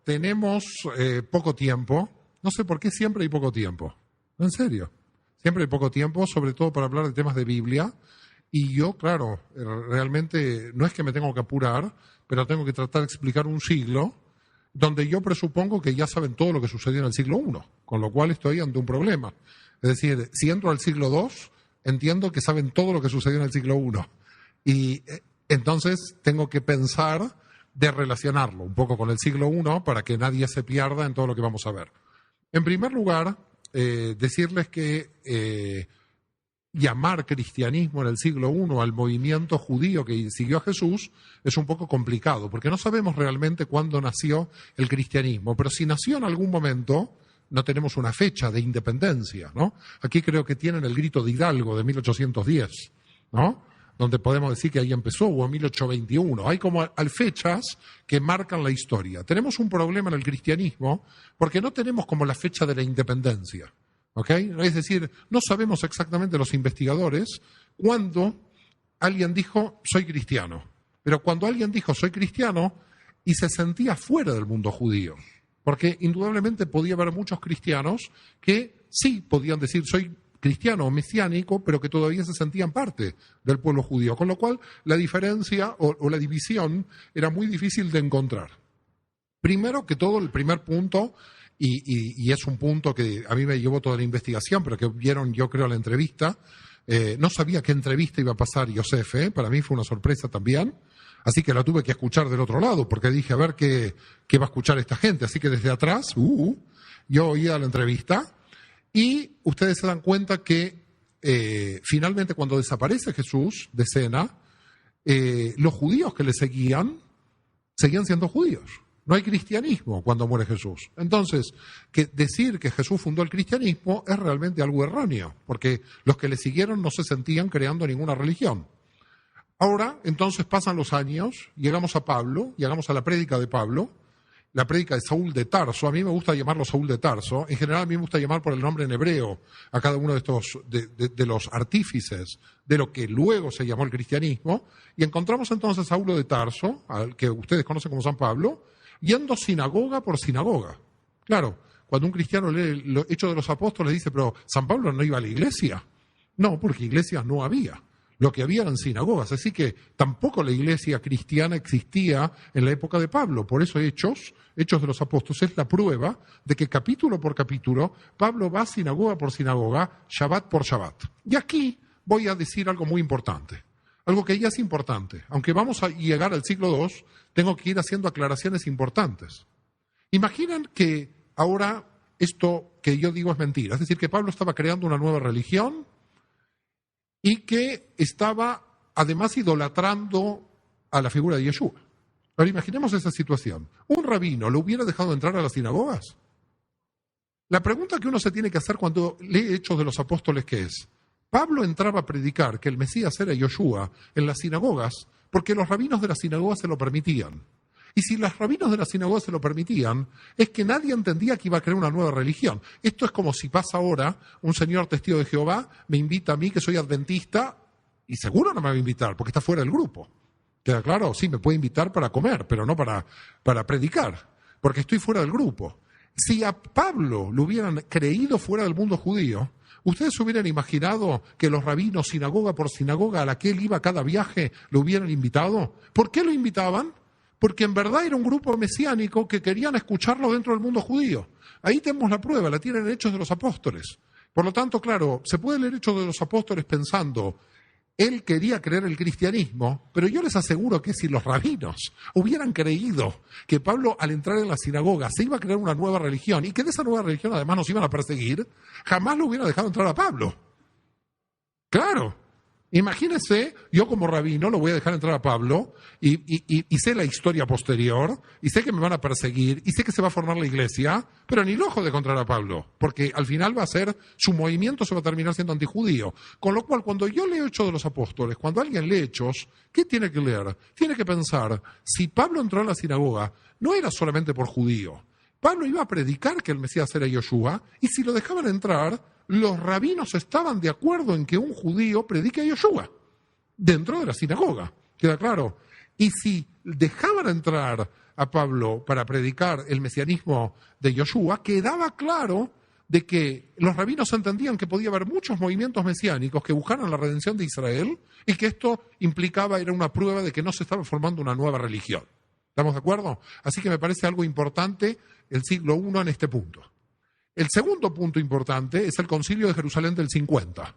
tenemos poco tiempo. No sé por qué siempre hay poco tiempo. En serio. Siempre hay poco tiempo, sobre todo para hablar de temas de Biblia. Y yo, claro, realmente no es que me tengo que apurar, pero tengo que tratar de explicar un siglo donde yo presupongo que ya saben todo lo que sucedió en el siglo I, con lo cual estoy ante un problema. Es decir, si entro al siglo II, entiendo que saben todo lo que sucedió en el siglo I. Y entonces tengo que pensar de relacionarlo un poco con el siglo I para que nadie se pierda en todo lo que vamos a ver. En primer lugar, decirles que llamar cristianismo en el siglo I al movimiento judío que siguió a Jesús es un poco complicado, porque no sabemos realmente cuándo nació el cristianismo, pero si nació en algún momento, no tenemos una fecha de independencia, ¿no? Aquí creo que tienen el grito de Hidalgo de 1810, ¿no? Donde podemos decir que ahí empezó, o en 1821. Hay como fechas que marcan la historia. Tenemos un problema en el cristianismo porque no tenemos como la fecha de la independencia. ¿Okay? Es decir, no sabemos exactamente los investigadores cuándo alguien dijo soy cristiano, pero cuando alguien dijo soy cristiano y se sentía fuera del mundo judío, porque indudablemente podía haber muchos cristianos que sí podían decir soy cristiano o mesiánico, pero que todavía se sentían parte del pueblo judío, con lo cual la diferencia o la división era muy difícil de encontrar. Primero que todo, el primer punto, y es un punto que a mí me llevó toda la investigación, pero que vieron, yo creo, la entrevista. No sabía qué entrevista iba a pasar Yosef, para mí fue una sorpresa también, así que la tuve que escuchar del otro lado, porque dije, a ver qué va a escuchar esta gente. Así que desde atrás, yo oía la entrevista, y ustedes se dan cuenta que finalmente cuando desaparece Jesús de escena, los judíos que le seguían siendo judíos. No hay cristianismo cuando muere Jesús. Entonces, decir que Jesús fundó el cristianismo es realmente algo erróneo, porque los que le siguieron no se sentían creando ninguna religión. Ahora, entonces pasan los años, llegamos a Pablo, llegamos a la prédica de Pablo, la prédica de Saúl de Tarso. A mí me gusta llamarlo Saúl de Tarso. En general, a mí me gusta llamar por el nombre en hebreo a cada uno de estos, de los artífices de lo que luego se llamó el cristianismo. Y encontramos entonces a Saulo de Tarso, al que ustedes conocen como San Pablo, yendo sinagoga por sinagoga. Claro, cuando un cristiano lee los Hechos de los Apóstoles dice, pero San Pablo no iba a la iglesia. No, porque iglesias no había. Lo que había eran sinagogas, así que tampoco la iglesia cristiana existía en la época de Pablo. Por eso Hechos de los Apóstoles es la prueba de que capítulo por capítulo Pablo va sinagoga por sinagoga, Shabbat por Shabbat. Y aquí voy a decir algo muy importante, algo que ya es importante. Aunque vamos a llegar al siglo II, tengo que ir haciendo aclaraciones importantes. Imaginen que ahora esto que yo digo es mentira, es decir, que Pablo estaba creando una nueva religión y que estaba además idolatrando a la figura de Yeshua. Ahora imaginemos esa situación. ¿Un rabino lo hubiera dejado entrar a las sinagogas? La pregunta que uno se tiene que hacer cuando lee Hechos de los Apóstoles, ¿qué es? Pablo entraba a predicar que el Mesías era Yeshua en las sinagogas porque los rabinos de las sinagogas se lo permitían. Y si los rabinos de las sinagogas se lo permitían, es que nadie entendía que iba a crear una nueva religión. Esto es como si pasa ahora un señor testigo de Jehová, me invita a mí, que soy adventista, y seguro no me va a invitar, porque está fuera del grupo. ¿Queda claro? Sí, me puede invitar para comer, pero no para predicar, porque estoy fuera del grupo. Si a Pablo lo hubieran creído fuera del mundo judío, ¿ustedes se hubieran imaginado que los rabinos, sinagoga por sinagoga, a la que él iba cada viaje, lo hubieran invitado? ¿Por qué lo invitaban? Porque en verdad era un grupo mesiánico que querían escucharlo dentro del mundo judío. Ahí tenemos la prueba, la tienen en Hechos de los Apóstoles. Por lo tanto, claro, se puede leer Hechos de los Apóstoles pensando, él quería creer el cristianismo, pero yo les aseguro que si los rabinos hubieran creído que Pablo al entrar en la sinagoga se iba a crear una nueva religión y que de esa nueva religión además nos iban a perseguir, jamás lo hubieran dejado entrar a Pablo. Claro. Imagínense, yo como rabino lo voy a dejar entrar a Pablo y sé la historia posterior, y sé que me van a perseguir, y sé que se va a formar la iglesia, pero ni loco de encontrar a Pablo, porque al final va a ser, su movimiento se va a terminar siendo antijudío. Con lo cual, cuando yo leo Hechos de los Apóstoles, cuando alguien lee Hechos, ¿qué tiene que leer? Tiene que pensar, si Pablo entró en la sinagoga, no era solamente por judío. Pablo iba a predicar que el Mesías era Yeshua, y si lo dejaban entrar, los rabinos estaban de acuerdo en que un judío predique a Yeshua dentro de la sinagoga. ¿Queda claro? Y si dejaban entrar a Pablo para predicar el mesianismo de Yoshua, quedaba claro de que los rabinos entendían que podía haber muchos movimientos mesiánicos que buscaran la redención de Israel y que esto implicaba, era una prueba de que no se estaba formando una nueva religión. ¿Estamos de acuerdo? Así que me parece algo importante el siglo I en este punto. El segundo punto importante es el concilio de Jerusalén del 50,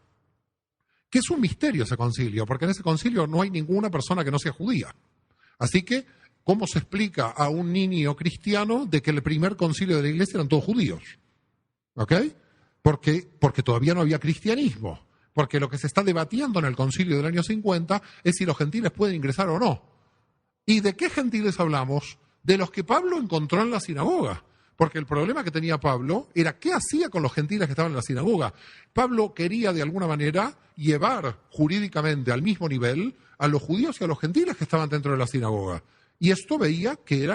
que es un misterio ese concilio, porque en ese concilio no hay ninguna persona que no sea judía. Así que, ¿cómo se explica a un niño cristiano de que el primer concilio de la iglesia eran todos judíos? ¿Ok? Porque todavía no había cristianismo. Porque lo que se está debatiendo en el concilio del año 50 es si los gentiles pueden ingresar o no. ¿Y de qué gentiles hablamos? De los que Pablo encontró en la sinagoga. Porque el problema que tenía Pablo era qué hacía con los gentiles que estaban en la sinagoga. Pablo quería de alguna manera llevar jurídicamente al mismo nivel a los judíos y a los gentiles que estaban dentro de la sinagoga. Y esto veía que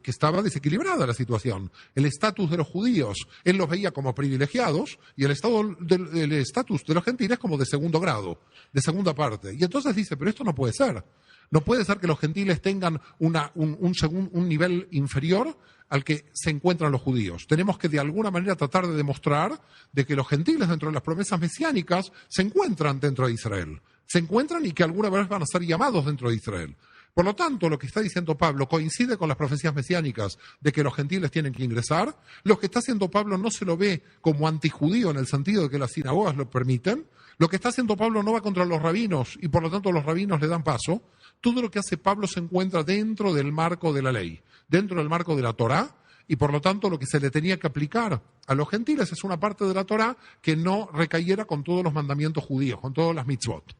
estaba desequilibrada la situación. El estatus de los judíos, él los veía como privilegiados y el estatus de los gentiles como de segundo grado, de segunda parte. Y entonces dice, pero esto no puede ser. No puede ser que los gentiles tengan un nivel inferior al que se encuentran los judíos. Tenemos que de alguna manera tratar de demostrar de que los gentiles dentro de las promesas mesiánicas se encuentran dentro de Israel. Se encuentran y que alguna vez van a ser llamados dentro de Israel. Por lo tanto, lo que está diciendo Pablo coincide con las profecías mesiánicas de que los gentiles tienen que ingresar. Lo que está haciendo Pablo no se lo ve como antijudío en el sentido de que las sinagogas lo permiten. Lo que está haciendo Pablo no va contra los rabinos y por lo tanto los rabinos le dan paso. Todo lo que hace Pablo se encuentra dentro del marco de la ley, dentro del marco de la Torá, y por lo tanto lo que se le tenía que aplicar a los gentiles es una parte de la Torá que no recayera con todos los mandamientos judíos, con todas las mitzvot.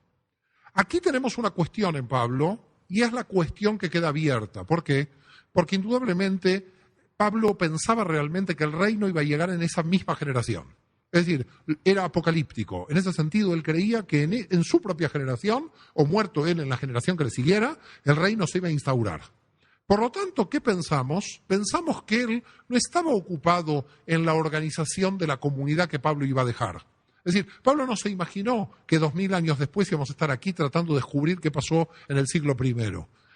Aquí tenemos una cuestión en Pablo, y es la cuestión que queda abierta. ¿Por qué? Porque indudablemente Pablo pensaba realmente que el reino iba a llegar en esa misma generación. Es decir, era apocalíptico. En ese sentido, él creía que en su propia generación, o muerto él en la generación que le siguiera, el reino se iba a instaurar. Por lo tanto, ¿qué pensamos? Pensamos que él no estaba ocupado en la organización de la comunidad que Pablo iba a dejar. Es decir, Pablo no se imaginó que 2000 años después íbamos a estar aquí tratando de descubrir qué pasó en el siglo I.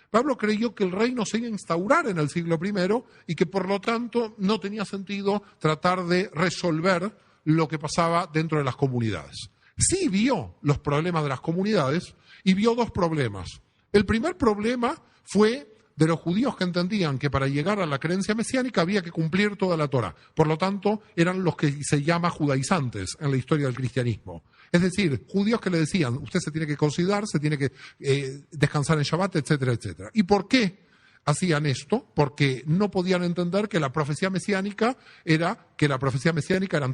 Pablo creyó que el reino se iba a instaurar en el siglo I y que por lo tanto no tenía sentido tratar de resolver lo que pasaba dentro de las comunidades. Sí vio los problemas de las comunidades y vio dos problemas. El primer problema fue de los judíos que entendían que para llegar a la creencia mesiánica había que cumplir toda la Torá. Por lo tanto, eran los que se llama judaizantes en la historia del cristianismo. Es decir, judíos que le decían, usted se tiene que considerar, se tiene que descansar en Shabbat, etcétera, etcétera. ¿Y por qué hacían esto? Porque no podían entender que la profecía mesiánica eran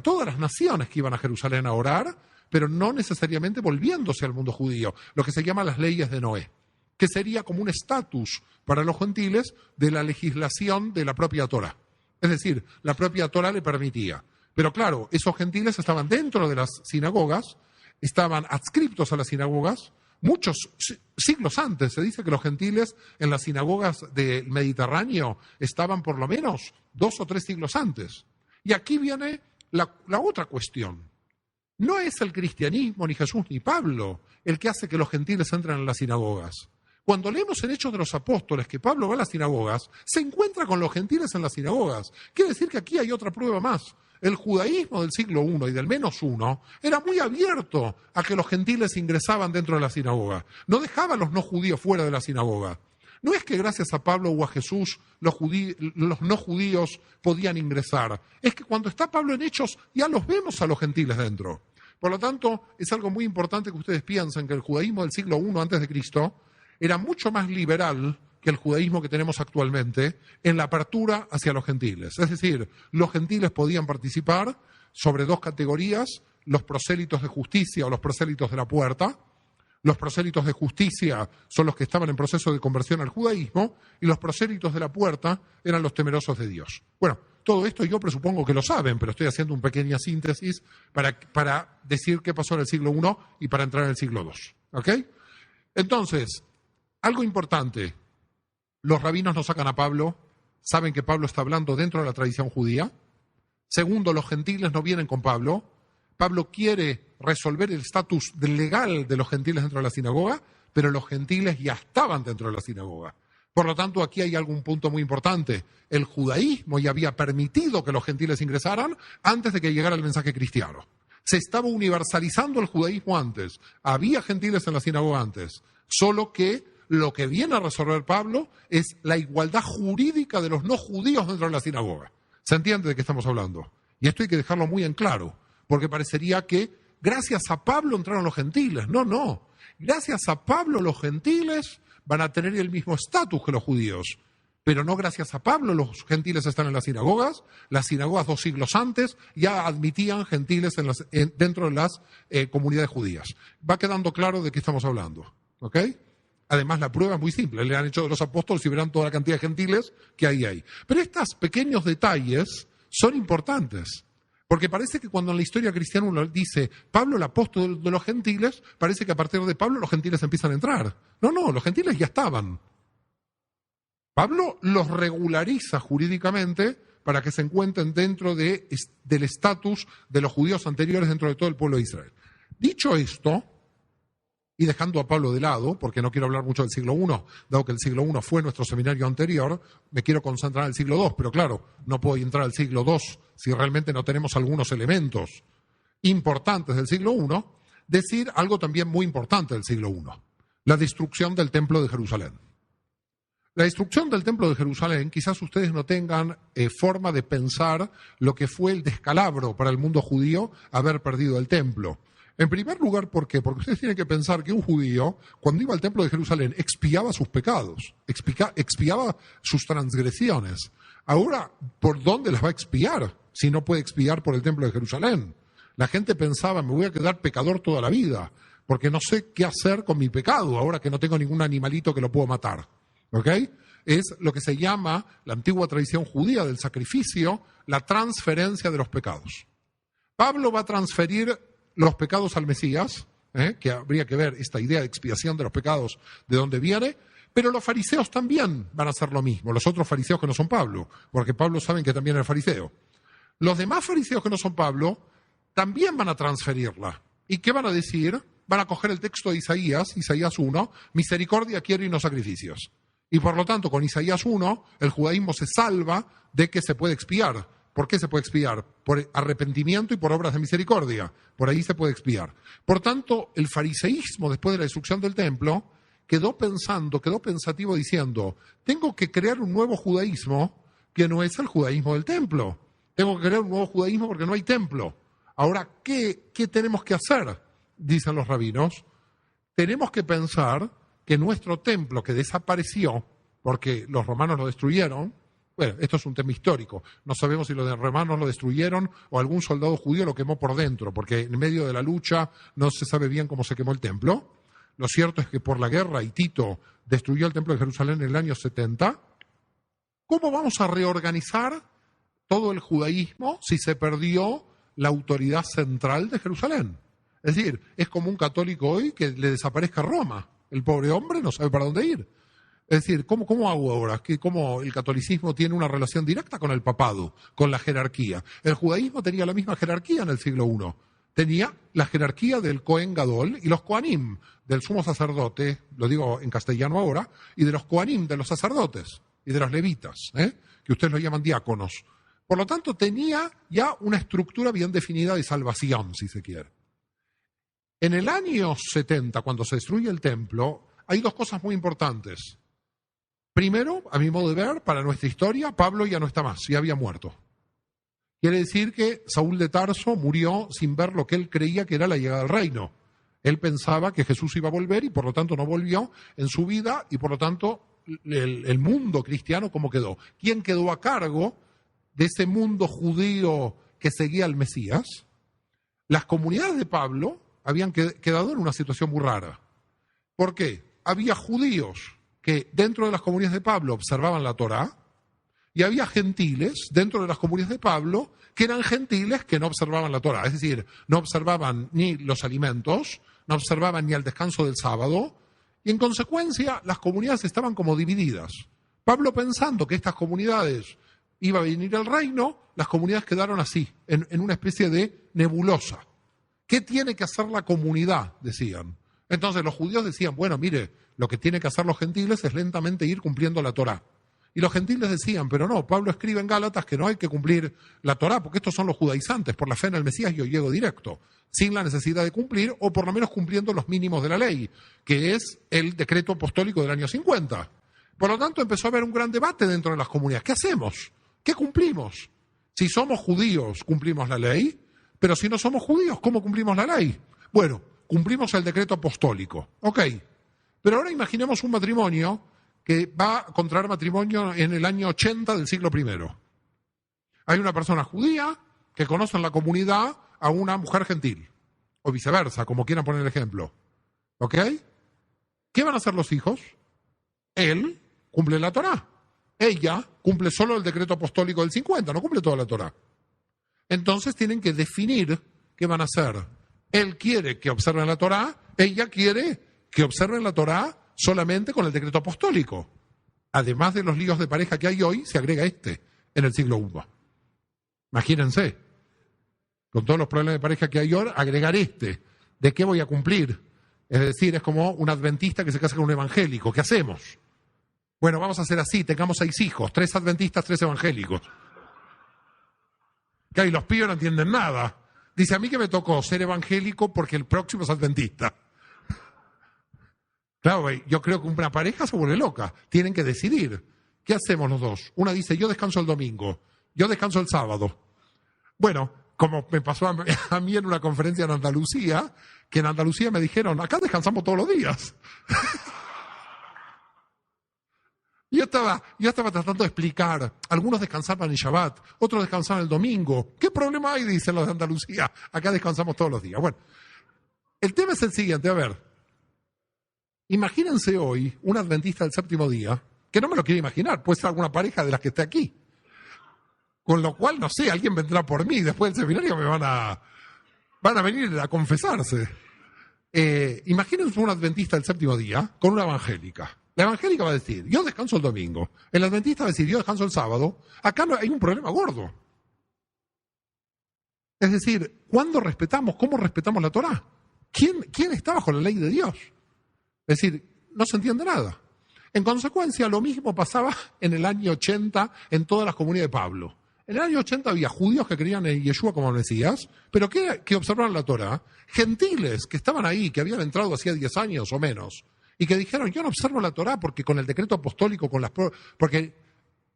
todas las naciones que iban a Jerusalén a orar, pero no necesariamente volviéndose al mundo judío, lo que se llama las leyes de Noé, que sería como un estatus para los gentiles de la legislación de la propia Torá. Es decir, la propia Torá le permitía. Pero claro, esos gentiles estaban dentro de las sinagogas, estaban adscriptos a las sinagogas. Muchos siglos antes se dice que los gentiles en las sinagogas del Mediterráneo estaban por lo menos 2 o 3 siglos antes. Y aquí viene la otra cuestión. No es el cristianismo, ni Jesús, ni Pablo el que hace que los gentiles entren en las sinagogas. Cuando leemos en Hechos de los Apóstoles que Pablo va a las sinagogas, se encuentra con los gentiles en las sinagogas. Quiere decir que aquí hay otra prueba más. El judaísmo del siglo I y del -1 era muy abierto a que los gentiles ingresaban dentro de la sinagoga. No dejaba a los no judíos fuera de la sinagoga. No es que gracias a Pablo o a Jesús los no judíos podían ingresar. Es que cuando está Pablo en Hechos ya los vemos a los gentiles dentro. Por lo tanto, es algo muy importante que ustedes piensen que el judaísmo del siglo I antes de Cristo era mucho más liberal que el judaísmo que tenemos actualmente en la apertura hacia los gentiles. Es decir, los gentiles podían participar sobre 2 categorías, los prosélitos de justicia o los prosélitos de la puerta. Los prosélitos de justicia son los que estaban en proceso de conversión al judaísmo y los prosélitos de la puerta eran los temerosos de Dios. Bueno, todo esto yo presupongo que lo saben, pero estoy haciendo una pequeña síntesis para decir qué pasó en el siglo I y para entrar en el siglo II. ¿Ok? Entonces, algo importante, los rabinos no sacan a Pablo, saben que Pablo está hablando dentro de la tradición judía. Segundo, los gentiles no vienen con Pablo. Pablo quiere resolver el estatus legal de los gentiles dentro de la sinagoga, pero los gentiles ya estaban dentro de la sinagoga. Por lo tanto, aquí hay algún punto muy importante. El judaísmo ya había permitido que los gentiles ingresaran antes de que llegara el mensaje cristiano. Se estaba universalizando el judaísmo antes. Había gentiles en la sinagoga antes. Solo que lo que viene a resolver Pablo es la igualdad jurídica de los no judíos dentro de la sinagoga. ¿Se entiende de qué estamos hablando? Y esto hay que dejarlo muy en claro, porque parecería que gracias a Pablo entraron los gentiles. No, no. Gracias a Pablo los gentiles van a tener el mismo estatus que los judíos. Pero no gracias a Pablo los gentiles están en las sinagogas. Las sinagogas 2 siglos antes ya admitían gentiles dentro de las comunidades judías. Va quedando claro de qué estamos hablando. ¿Ok? Además, la prueba es muy simple. Le han hecho de los apóstoles y verán toda la cantidad de gentiles que hay. Pero estos pequeños detalles son importantes. Porque parece que cuando en la historia cristiana uno dice Pablo el apóstol de los gentiles, parece que a partir de Pablo los gentiles empiezan a entrar. No, los gentiles ya estaban. Pablo los regulariza jurídicamente para que se encuentren dentro del estatus de los judíos anteriores dentro de todo el pueblo de Israel. Dicho esto, y dejando a Pablo de lado, porque no quiero hablar mucho del siglo I, dado que el siglo I fue nuestro seminario anterior, me quiero concentrar en el siglo II, pero claro, no puedo entrar al siglo II si realmente no tenemos algunos elementos importantes del siglo I, decir algo también muy importante del siglo I, la destrucción del templo de Jerusalén. La destrucción del templo de Jerusalén, quizás ustedes no tengan forma de pensar lo que fue el descalabro para el mundo judío haber perdido el templo. En primer lugar, ¿por qué? Porque ustedes tienen que pensar que un judío, cuando iba al templo de Jerusalén, expiaba sus pecados, expiaba sus transgresiones. Ahora, ¿por dónde las va a expiar si no puede expiar por el templo de Jerusalén? La gente pensaba, me voy a quedar pecador toda la vida, porque no sé qué hacer con mi pecado, ahora que no tengo ningún animalito que lo puedo matar. ¿Ok? Es lo que se llama, la antigua tradición judía del sacrificio, la transferencia de los pecados. Pablo va a transferir los pecados al Mesías, que habría que ver esta idea de expiación de los pecados, de dónde viene, pero los fariseos también van a hacer lo mismo, los otros fariseos que no son Pablo, porque Pablo saben que también es fariseo. Los demás fariseos que no son Pablo también van a transferirla. ¿Y qué van a decir? Van a coger el texto de Isaías 1, misericordia quiero y no sacrificios. Y por lo tanto, con Isaías 1, el judaísmo se salva de que se puede expiar. ¿Por qué se puede expiar? Por arrepentimiento y por obras de misericordia. Por ahí se puede expiar. Por tanto, el fariseísmo, después de la destrucción del templo, quedó pensativo diciendo, tengo que crear un nuevo judaísmo que no es el judaísmo del templo. Tengo que crear un nuevo judaísmo porque no hay templo. Ahora, ¿qué tenemos que hacer? Dicen los rabinos. Tenemos que pensar que nuestro templo que desapareció, porque los romanos lo destruyeron, bueno, esto es un tema histórico. No sabemos si los romanos lo destruyeron o algún soldado judío lo quemó por dentro, porque en medio de la lucha no se sabe bien cómo se quemó el templo. Lo cierto es que por la guerra, y Tito destruyó el templo de Jerusalén en el año 70, ¿cómo vamos a reorganizar todo el judaísmo si se perdió la autoridad central de Jerusalén? Es decir, es como un católico hoy que le desaparezca Roma. El pobre hombre no sabe para dónde ir. Es decir, ¿cómo hago ahora? ¿Cómo el catolicismo tiene una relación directa con el papado, con la jerarquía? El judaísmo tenía la misma jerarquía en el siglo I. Tenía la jerarquía del Cohen Gadol y los Kohanim, del sumo sacerdote, lo digo en castellano ahora, y de los Kohanim, de los sacerdotes, y de los levitas, que ustedes lo llaman diáconos. Por lo tanto, tenía ya una estructura bien definida de salvación, si se quiere. En el año 70, cuando se destruye el templo, hay dos cosas muy importantes. Primero, a mi modo de ver, para nuestra historia, Pablo ya no está más, ya había muerto. Quiere decir que Saúl de Tarso murió sin ver lo que él creía que era la llegada del reino. Él pensaba que Jesús iba a volver y por lo tanto no volvió en su vida y por lo tanto el mundo cristiano, ¿cómo quedó? ¿Quién quedó a cargo de ese mundo judío que seguía al Mesías? Las comunidades de Pablo habían quedado en una situación muy rara. ¿Por qué? Había judíos que dentro de las comunidades de Pablo observaban la Torá y había gentiles dentro de las comunidades de Pablo que eran gentiles que no observaban la Torá. Es decir, no observaban ni los alimentos, no observaban ni el descanso del sábado y en consecuencia las comunidades estaban como divididas. Pablo pensando que estas comunidades iba a venir el reino, las comunidades quedaron así, en una especie de nebulosa. ¿Qué tiene que hacer la comunidad? Decían. Entonces los judíos decían, bueno, mire, lo que tienen que hacer los gentiles es lentamente ir cumpliendo la Torá. Y los gentiles decían, pero no, Pablo escribe en Gálatas que no hay que cumplir la Torá, porque estos son los judaizantes, por la fe en el Mesías yo llego directo, sin la necesidad de cumplir, o por lo menos cumpliendo los mínimos de la ley, que es el decreto apostólico del año 50. Por lo tanto, empezó a haber un gran debate dentro de las comunidades. ¿Qué hacemos? ¿Qué cumplimos? Si somos judíos, cumplimos la ley, pero si no somos judíos, ¿cómo cumplimos la ley? Bueno, cumplimos el decreto apostólico. Ok, pero ahora imaginemos un matrimonio que va a contraer matrimonio en el año 80 del siglo I. Hay una persona judía que conoce en la comunidad a una mujer gentil, o viceversa, como quieran poner el ejemplo. ¿Ok? ¿Qué van a hacer los hijos? Él cumple la Torá. Ella cumple solo el decreto apostólico del 50, no cumple toda la Torá. Entonces tienen que definir qué van a hacer. Él quiere que observen la Torá, ella quiere que observen la Torá solamente con el decreto apostólico. Además de los líos de pareja que hay hoy, se agrega este en el siglo I. Imagínense, con todos los problemas de pareja que hay ahora, agregar este. ¿De qué voy a cumplir? Es decir, es como un adventista que se casa con un evangélico. ¿Qué hacemos? Bueno, vamos a hacer así, tengamos 6 hijos, 3 adventistas, 3 evangélicos. Que ahí los pibes no entienden nada. Dice, a mí que me tocó ser evangélico porque el próximo es adventista. Claro, yo creo que una pareja se vuelve loca. Tienen que decidir. ¿Qué hacemos los dos? Una dice, yo descanso el domingo, yo descanso el sábado. Bueno, como me pasó a mí en una conferencia en Andalucía, que en Andalucía me dijeron, acá descansamos todos los días. Yo estaba tratando de explicar. Algunos descansaban en Shabbat, otros descansaban el domingo. ¿Qué problema hay? Dicen los de Andalucía. Acá descansamos todos los días. Bueno, el tema es el siguiente. A ver, imagínense hoy un adventista del séptimo día, que no me lo quiero imaginar, puede ser alguna pareja de las que esté aquí. Con lo cual, no sé, alguien vendrá por mí. Después del seminario me van a venir a confesarse. Imagínense un adventista del séptimo día con una evangélica. La evangélica va a decir, yo descanso el domingo. El adventista va a decir, yo descanso el sábado. Acá no, hay un problema gordo. Es decir, ¿cuándo respetamos? ¿Cómo respetamos la Torá? ¿Quién está bajo la ley de Dios? Es decir, no se entiende nada. En consecuencia, lo mismo pasaba en el año 80 en todas las comunidades de Pablo. En el año 80 había judíos que creían en Yeshua como Mesías, pero que observaban la Torá, gentiles que estaban ahí, que habían entrado hacía 10 años o menos, y que dijeron, yo no observo la Torá porque con el decreto apostólico, porque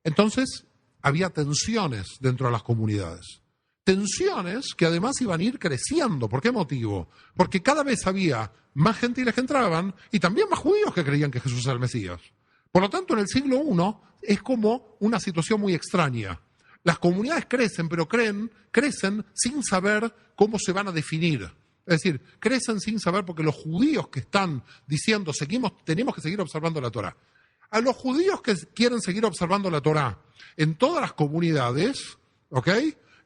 entonces había tensiones dentro de las comunidades. Tensiones que además iban a ir creciendo. ¿Por qué motivo? Porque cada vez había más gentiles que entraban y también más judíos que creían que Jesús era el Mesías. Por lo tanto, en el siglo I es como una situación muy extraña. Las comunidades crecen, pero crecen sin saber cómo se van a definir. Es decir, crecen sin saber porque los judíos que están diciendo tenemos que seguir observando la Torá. A los judíos que quieren seguir observando la Torá en todas las comunidades, ¿ok?,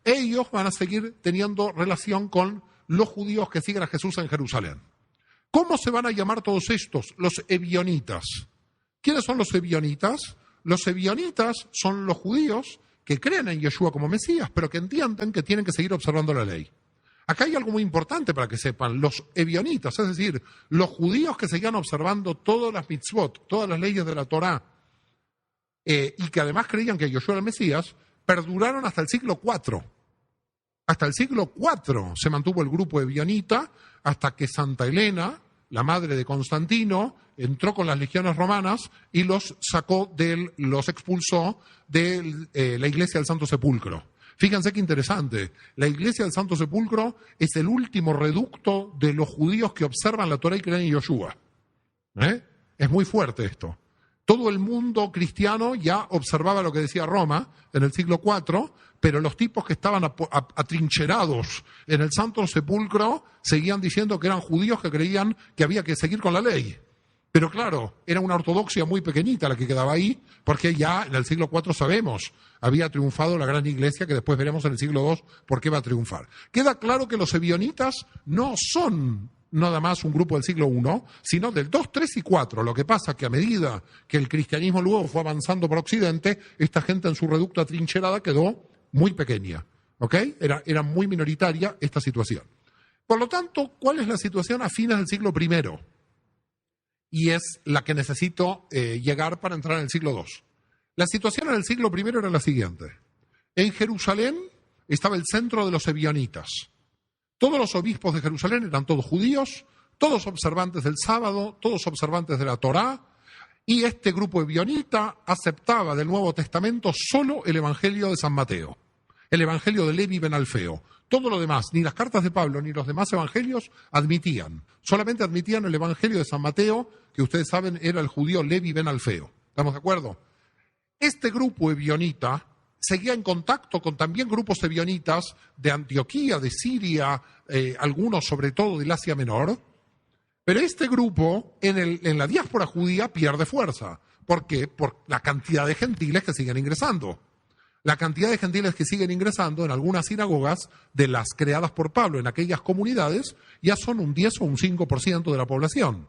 ellos van a seguir teniendo relación con los judíos que siguen a Jesús en Jerusalén. ¿Cómo se van a llamar todos estos? Los ebionitas. ¿Quiénes son los ebionitas? Los ebionitas son los judíos que creen en Yeshua como Mesías, pero que entienden que tienen que seguir observando la ley. Acá hay algo muy importante para que sepan. Los ebionitas, es decir, los judíos que seguían observando todas las mitzvot, todas las leyes de la Torá, y que además creían que Yeshua era el Mesías, perduraron hasta el siglo IV. Hasta el siglo IV se mantuvo el grupo ebionita, hasta que Santa Elena, la madre de Constantino, entró con las legiones romanas y los expulsó de la iglesia del Santo Sepulcro. Fíjense qué interesante. La iglesia del Santo Sepulcro es el último reducto de los judíos que observan la Torá y creen en Yoshua. Es muy fuerte esto. Todo el mundo cristiano ya observaba lo que decía Roma en el siglo IV, pero los tipos que estaban atrincherados en el Santo Sepulcro seguían diciendo que eran judíos que creían que había que seguir con la ley. Pero claro, era una ortodoxia muy pequeñita la que quedaba ahí, porque ya en el siglo IV sabemos, había triunfado la gran iglesia, que después veremos en el siglo II por qué va a triunfar. Queda claro que los ebionitas no son nada más un grupo del siglo I, sino del 2, 3 y 4. Lo que pasa es que a medida que el cristianismo luego fue avanzando por Occidente, esta gente en su reducto atrincherada quedó muy pequeña. ¿Ok? Era muy minoritaria esta situación. Por lo tanto, ¿cuál es la situación a fines del siglo I? y es la que necesito llegar para entrar en el siglo II. La situación en el siglo I era la siguiente. En Jerusalén estaba el centro de los ebionitas. Todos los obispos de Jerusalén eran todos judíos, todos observantes del sábado, todos observantes de la Torá, y este grupo ebionita aceptaba del Nuevo Testamento solo el Evangelio de San Mateo, el Evangelio de Levi ben Alfeo. Todo lo demás, ni las cartas de Pablo ni los demás evangelios admitían. Solamente admitían el Evangelio de San Mateo, que ustedes saben era el judío Levi ben Alfeo. ¿Estamos de acuerdo? Este grupo ebionita seguía en contacto con también grupos ebionitas de Antioquía, de Siria, algunos sobre todo del Asia Menor. Pero este grupo en la diáspora judía pierde fuerza. ¿Por qué? Por la cantidad de gentiles que siguen ingresando. La cantidad de gentiles que siguen ingresando en algunas sinagogas de las creadas por Pablo en aquellas comunidades ya son un 10 o un 5% de la población.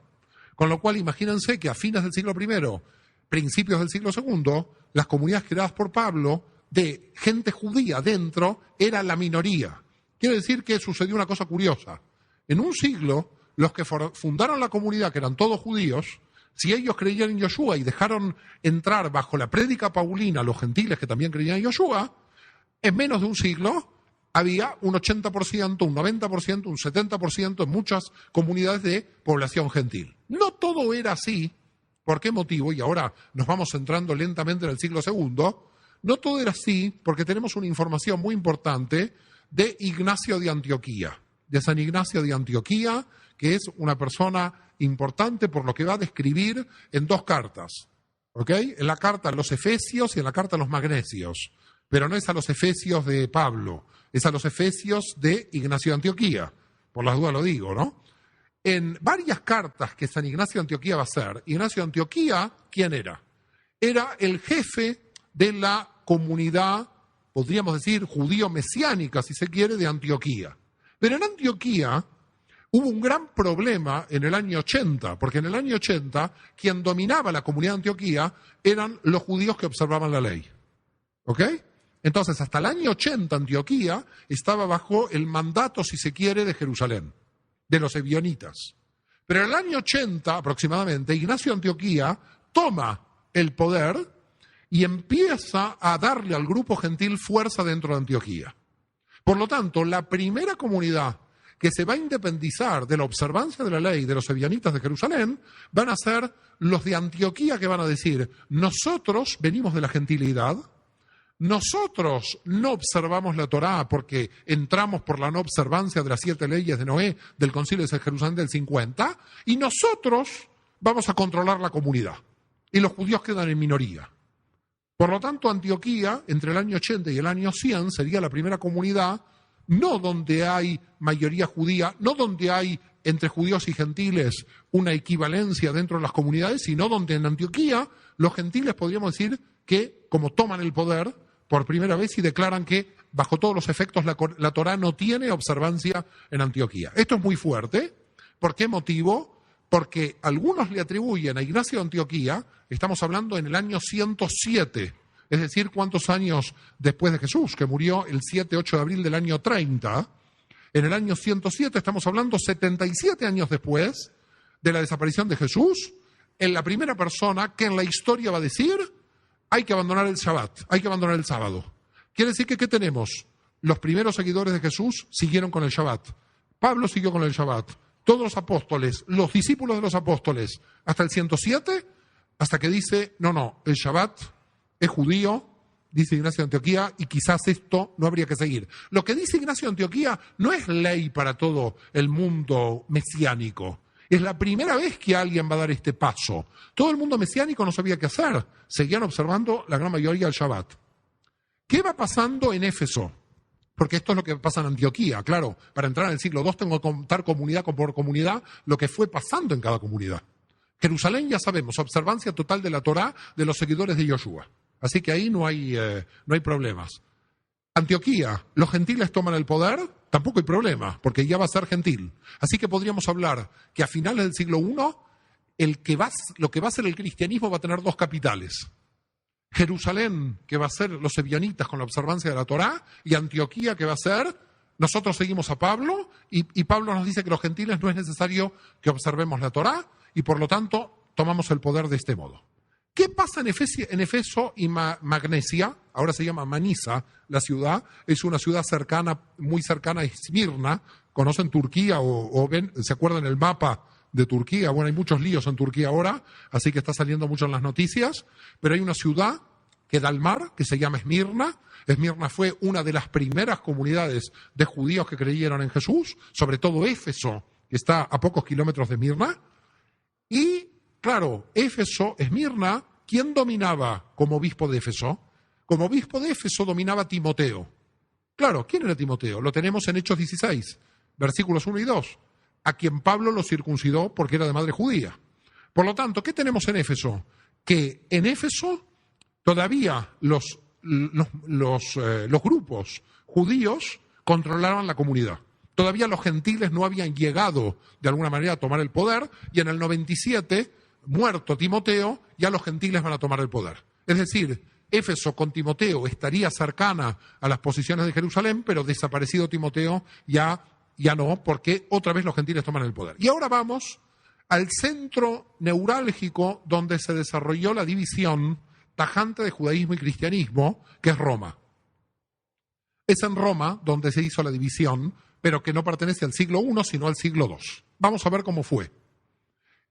Con lo cual, imagínense que a fines del siglo I, principios del siglo II, las comunidades creadas por Pablo de gente judía dentro era la minoría. Quiere decir que sucedió una cosa curiosa. En un siglo, los que fundaron la comunidad, que eran todos judíos, si ellos creían en Yoshua y dejaron entrar bajo la prédica paulina a los gentiles que también creían en Yoshua, en menos de un siglo había un 80%, un 90%, un 70% en muchas comunidades de población gentil. No todo era así. ¿Por qué motivo? Y ahora nos vamos centrando lentamente en el siglo II. No todo era así porque tenemos una información muy importante de Ignacio de Antioquía, de San Ignacio de Antioquía, que es una persona importante por lo que va a describir en dos cartas. ¿Ok? En la carta a los Efesios y en la carta a los Magnesios. Pero no es a los Efesios de Pablo, es a los Efesios de Ignacio de Antioquía. Por las dudas lo digo, ¿no? En varias cartas que San Ignacio de Antioquía va a hacer, Ignacio de Antioquía, ¿quién era? Era el jefe de la comunidad, podríamos decir, judío-mesiánica, si se quiere, de Antioquía. Pero en Antioquía hubo un gran problema en el año 80, porque en el año 80 quien dominaba la comunidad de Antioquía eran los judíos que observaban la ley. ¿Ok? Entonces, hasta el año 80 Antioquía estaba bajo el mandato, si se quiere, de Jerusalén, de los ebionitas. Pero en el año 80 aproximadamente, Ignacio de Antioquía toma el poder y empieza a darle al grupo gentil fuerza dentro de Antioquía. Por lo tanto, la primera comunidad que se va a independizar de la observancia de la ley de los ebionitas de Jerusalén van a ser los de Antioquía, que van a decir: nosotros venimos de la gentilidad, nosotros no observamos la Torá porque entramos por la no observancia de las 7 leyes de Noé del Concilio de Jerusalén del 50, y nosotros vamos a controlar la comunidad. Y los judíos quedan en minoría. Por lo tanto, Antioquía, entre el año 80 y el año 100, sería la primera comunidad, no donde hay mayoría judía, no donde hay entre judíos y gentiles una equivalencia dentro de las comunidades, sino donde en Antioquía los gentiles podríamos decir que, como toman el poder por primera vez y declaran que bajo todos los efectos la Torá no tiene observancia en Antioquía. Esto es muy fuerte. ¿Por qué motivo? Porque algunos le atribuyen a Ignacio de Antioquía, estamos hablando en el año 107, es decir, ¿cuántos años después de Jesús? Que murió el 7-8 de abril del año 30. En el año 107 estamos hablando 77 años después de la desaparición de Jesús, en la primera persona que en la historia va a decir: hay que abandonar el Shabbat, hay que abandonar el sábado. Quiere decir que, ¿qué tenemos? Los primeros seguidores de Jesús siguieron con el Shabbat. Pablo siguió con el Shabbat. Todos los apóstoles, los discípulos de los apóstoles, hasta el 107, hasta que dice: no, el Shabbat es judío, dice Ignacio de Antioquía, y quizás esto no habría que seguir. Lo que dice Ignacio de Antioquía no es ley para todo el mundo mesiánico. Es la primera vez que alguien va a dar este paso. Todo el mundo mesiánico no sabía qué hacer. Seguían observando la gran mayoría el Shabbat. ¿Qué va pasando en Éfeso? Porque esto es lo que pasa en Antioquía. Claro, para entrar en el siglo II tengo que contar comunidad por comunidad lo que fue pasando en cada comunidad. Jerusalén, ya sabemos, observancia total de la Torá de los seguidores de Yoshua. Así que ahí no hay problemas. Antioquía, los gentiles toman el poder, tampoco hay problema, porque ya va a ser gentil. Así que podríamos hablar que a finales del siglo I, lo que va a ser el cristianismo va a tener dos capitales. Jerusalén, que va a ser los ebionitas con la observancia de la Torá, y Antioquía, que va a ser, nosotros seguimos a Pablo, y Pablo nos dice que los gentiles no es necesario que observemos la Torá, y por lo tanto tomamos el poder de este modo. ¿Qué pasa en Éfeso y Magnesia? Ahora se llama Manisa, la ciudad. Es una ciudad cercana, muy cercana a Esmirna. ¿Conocen Turquía o ven, se acuerdan el mapa de Turquía? Bueno, hay muchos líos en Turquía ahora, así que está saliendo mucho en las noticias. Pero hay una ciudad que da al mar, que se llama Esmirna. Esmirna fue una de las primeras comunidades de judíos que creyeron en Jesús, sobre todo Éfeso, que está a pocos kilómetros de Esmirna. Y claro, Éfeso, Esmirna, ¿quién dominaba como obispo de Éfeso? Como obispo de Éfeso dominaba Timoteo. Claro, ¿quién era Timoteo? Lo tenemos en Hechos 16, versículos 1 y 2, a quien Pablo lo circuncidó porque era de madre judía. Por lo tanto, ¿qué tenemos en Éfeso? Que en Éfeso todavía los grupos judíos controlaban la comunidad. Todavía los gentiles no habían llegado de alguna manera a tomar el poder y en el 97, muerto Timoteo, ya los gentiles van a tomar el poder. Es decir, Éfeso con Timoteo estaría cercana a las posiciones de Jerusalén, pero desaparecido Timoteo ya no, porque otra vez los gentiles toman el poder. Y ahora vamos al centro neurálgico donde se desarrolló la división tajante de judaísmo y cristianismo, que es Roma. Es en Roma donde se hizo la división, pero que no pertenece al siglo I, sino al siglo II. Vamos a ver cómo fue.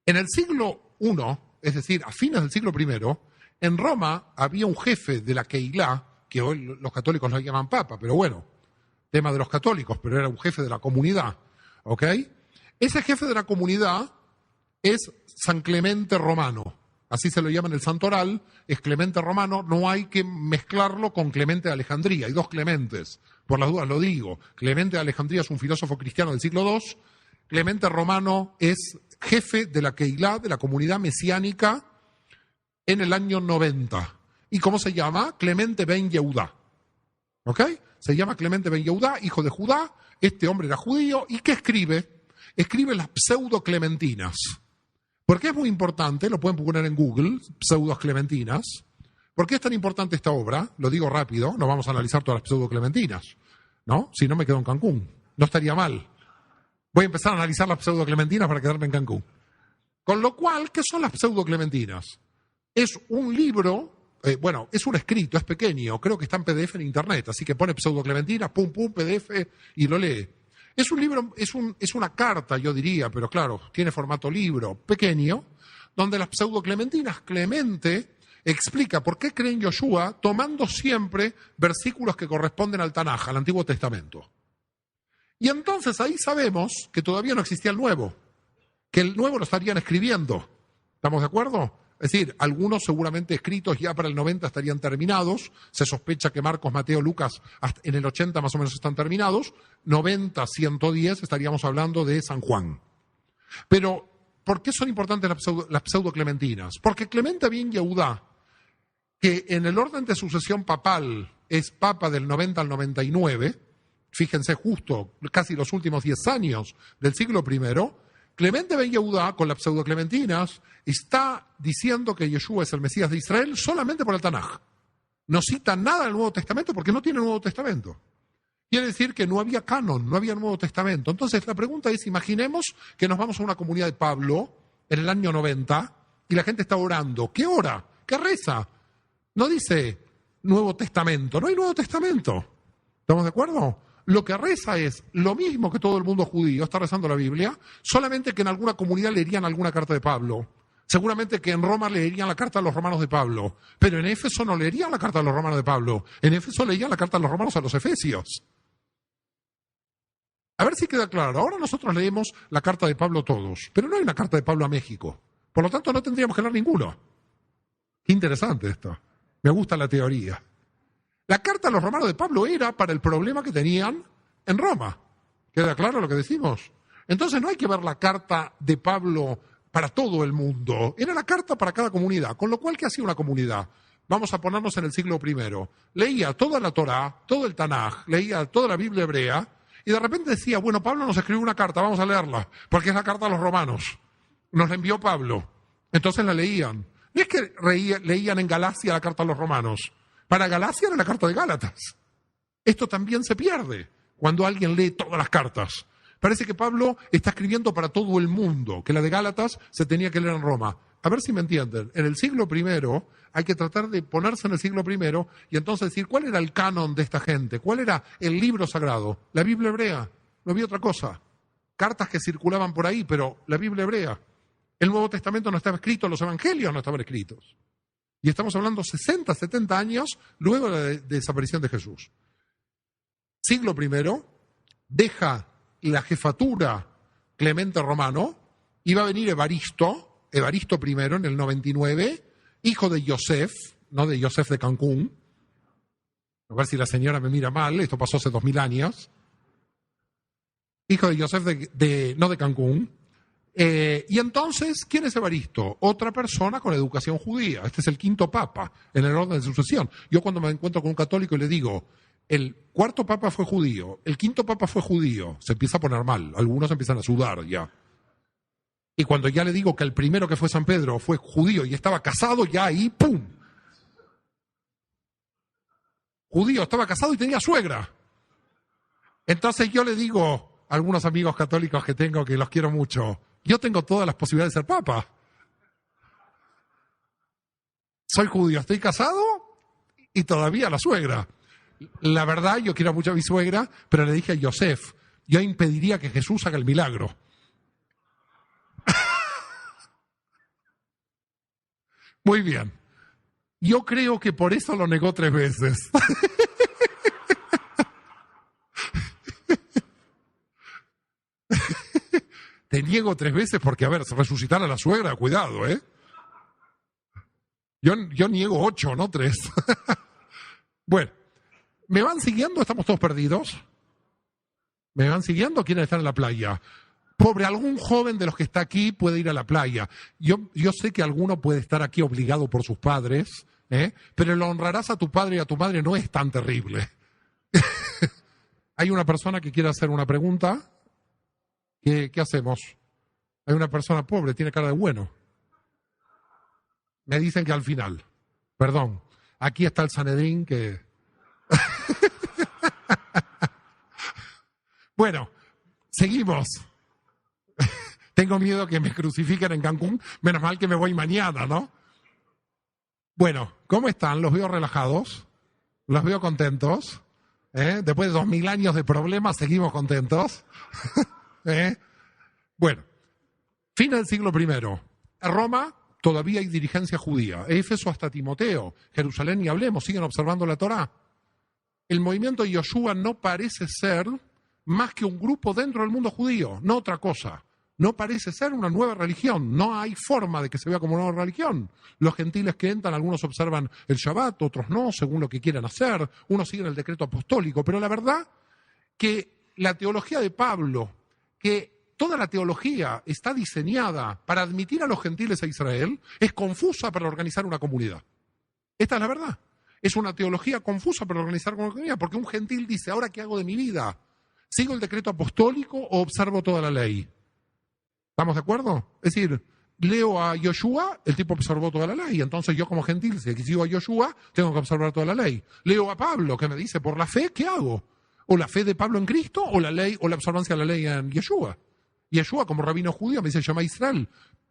En el siglo I, es decir, a fines del siglo I, en Roma había un jefe de la Keilah, que hoy los católicos lo llaman papa, pero bueno, tema de los católicos, pero era un jefe de la comunidad, ¿ok? Ese jefe de la comunidad es San Clemente Romano, así se lo llama en el Santoral, es Clemente Romano, no hay que mezclarlo con Clemente de Alejandría, hay dos Clementes, por las dudas lo digo. Clemente de Alejandría es un filósofo cristiano del siglo II, Clemente Romano es jefe de la Keilah, de la comunidad mesiánica, en el año 90. ¿Y cómo se llama? Clemente ben Yehudá. ¿Ok? Se llama Clemente ben Yehudá, hijo de Judá. Este hombre era judío. ¿Y qué escribe? Escribe las pseudo-clementinas. ¿Por qué es muy importante? Lo pueden poner en Google, pseudo-clementinas. ¿Por qué es tan importante esta obra? Lo digo rápido, no vamos a analizar todas las pseudo-clementinas, ¿no? Si no me quedo en Cancún. No estaría mal. Voy a empezar a analizar las pseudo-clementinas para quedarme en Cancún. Con lo cual, ¿qué son las pseudo-clementinas? Es un libro, es un escrito, es pequeño, creo que está en PDF en internet, así que pone pseudo-clementinas, pum, PDF y lo lee. Es un libro, es una carta, yo diría, pero claro, tiene formato libro, pequeño, donde las pseudo-clementinas, Clemente explica por qué cree en Yoshua tomando siempre versículos que corresponden al Tanaj, al Antiguo Testamento. Y entonces ahí sabemos que todavía no existía el Nuevo, que el Nuevo lo estarían escribiendo. ¿Estamos de acuerdo? Es decir, algunos seguramente escritos ya para el 90 estarían terminados. Se sospecha que Marcos, Mateo, Lucas en el 80 más o menos están terminados. 90, 110 estaríamos hablando de San Juan. Pero, ¿por qué son importantes las pseudo-clementinas? Porque Clemente ben Yehudá, que en el orden de sucesión papal es papa del 90 al 99, fíjense justo casi los últimos 10 años del siglo I, Clemente ben Yehudá, con las pseudo-clementinas, está diciendo que Yeshua es el Mesías de Israel solamente por el Tanaj. No cita nada del Nuevo Testamento porque no tiene Nuevo Testamento. Quiere decir que no había canon, no había Nuevo Testamento. Entonces la pregunta es, imaginemos que nos vamos a una comunidad de Pablo en el año 90 y la gente está orando. ¿Qué ora? ¿Qué reza? No dice Nuevo Testamento, no hay Nuevo Testamento. ¿Estamos de acuerdo? Lo que reza es lo mismo que todo el mundo judío, está rezando la Biblia, solamente que en alguna comunidad leerían alguna carta de Pablo. Seguramente que en Roma leerían la carta a los romanos de Pablo, pero en Éfeso no leerían la carta a los romanos de Pablo. En Éfeso leían la carta a los romanos a los efesios. A ver si queda claro. Ahora nosotros leemos la carta de Pablo todos, pero no hay una carta de Pablo a México. Por lo tanto, no tendríamos que leer ninguno. Qué interesante esto. Me gusta la teoría. La carta a los romanos de Pablo era para el problema que tenían en Roma. ¿Queda claro lo que decimos? Entonces no hay que ver la carta de Pablo para todo el mundo. Era la carta para cada comunidad. Con lo cual, ¿qué hacía una comunidad? Vamos a ponernos en el siglo I. Leía toda la Torá, todo el Tanaj, leía toda la Biblia hebrea y de repente decía, bueno, Pablo nos escribió una carta, vamos a leerla, porque es la carta a los romanos. Nos la envió Pablo. Entonces la leían. No es que leían en Galacia la carta a los romanos. Para Galacia era la carta de Gálatas. Esto también se pierde cuando alguien lee todas las cartas. Parece que Pablo está escribiendo para todo el mundo, que la de Gálatas se tenía que leer en Roma. A ver si me entienden. En el siglo I hay que tratar de ponerse en el siglo I y entonces decir, ¿cuál era el canon de esta gente? ¿Cuál era el libro sagrado? La Biblia hebrea. No había otra cosa. Cartas que circulaban por ahí, pero la Biblia hebrea. El Nuevo Testamento no estaba escrito, los evangelios no estaban escritos. Y estamos hablando 60, 70 años luego de la desaparición de Jesús. Siglo I, deja la jefatura Clemente Romano, y va a venir Evaristo I en el 99, hijo de Yosef, no de Yosef de Cancún. A ver si la señora me mira mal, esto pasó hace 2000 años. Hijo de Yosef no de Cancún. Y entonces, ¿quién es Evaristo? Otra persona con educación judía. Este es el quinto papa en el orden de sucesión. Yo cuando me encuentro con un católico y le digo, el cuarto papa fue judío, el quinto papa fue judío, se empieza a poner mal, algunos empiezan a sudar ya. Y cuando ya le digo que el primero que fue San Pedro fue judío y estaba casado, ya ahí, ¡pum! Judío, estaba casado y tenía suegra. Entonces yo le digo a algunos amigos católicos que tengo, que los quiero mucho, yo tengo todas las posibilidades de ser papa. Soy judío, estoy casado y todavía la suegra. La verdad, yo quiero mucho a mi suegra, pero le dije a Yosef, yo impediría que Jesús haga el milagro. Muy bien. Yo creo que por eso lo negó 3 veces. Te niego 3 veces porque, a ver, resucitar a la suegra, cuidado, ¿eh? Yo niego 8, no 3. Bueno, ¿me van siguiendo? ¿Estamos todos perdidos? ¿Me van siguiendo? ¿Quieren estar en la playa? Pobre, algún joven de los que está aquí puede ir a la playa. Yo sé que alguno puede estar aquí obligado por sus padres, pero el honrarás a tu padre y a tu madre no es tan terrible. Hay una persona que quiere hacer una pregunta. ¿Qué hacemos? Hay una persona pobre, tiene cara de bueno. Me dicen que al final. Perdón, aquí está el Sanedrín que... Bueno, seguimos. Tengo miedo que me crucifiquen en Cancún. Menos mal que me voy mañana, ¿no? Bueno, ¿cómo están? Los veo relajados. Los veo contentos. Después de 2000 años de problemas, seguimos contentos. Bueno, fin del siglo I. En Roma todavía hay dirigencia judía. Éfeso hasta Timoteo. Jerusalén, y hablemos, siguen observando la Torá. El movimiento de Yoshua no parece ser más que un grupo dentro del mundo judío, no otra cosa. No parece ser una nueva religión, no hay forma de que se vea como una nueva religión. Los gentiles que entran, algunos observan el Shabbat, otros no, según lo que quieran hacer, unos siguen el decreto apostólico, pero la verdad que la teología de Pablo, que toda la teología está diseñada para admitir a los gentiles a Israel, es confusa para organizar una comunidad. Esta es la verdad. Es una teología confusa para organizar una comunidad, porque un gentil dice, ¿ahora qué hago de mi vida? ¿Sigo el decreto apostólico o observo toda la ley? ¿Estamos de acuerdo? Es decir, leo a Yoshua, el tipo observó toda la ley, entonces yo como gentil, si sigo a Yoshua, tengo que observar toda la ley. Leo a Pablo, que me dice, por la fe, ¿qué hago? O la fe de Pablo en Cristo, o la ley, o la observancia de la ley en Yeshua. Yeshua, como rabino judío, me dice, llama a Israel,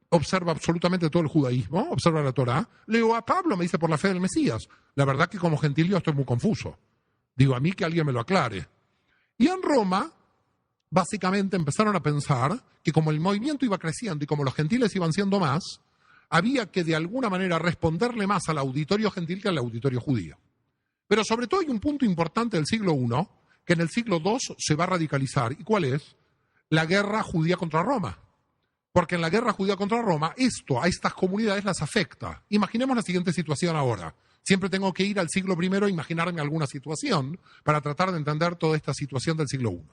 observa absolutamente todo el judaísmo, observa la Torá. Leo a Pablo, me dice, por la fe del Mesías. La verdad que como gentil yo estoy muy confuso. Digo, a mí que alguien me lo aclare. Y en Roma, básicamente empezaron a pensar que como el movimiento iba creciendo y como los gentiles iban siendo más, había que de alguna manera responderle más al auditorio gentil que al auditorio judío. Pero sobre todo hay un punto importante del siglo I, que en el siglo II se va a radicalizar. ¿Y cuál es? La guerra judía contra Roma. Porque en la guerra judía contra Roma, esto a estas comunidades las afecta. Imaginemos la siguiente situación ahora. Siempre tengo que ir al siglo I a imaginarme alguna situación para tratar de entender toda esta situación del siglo I.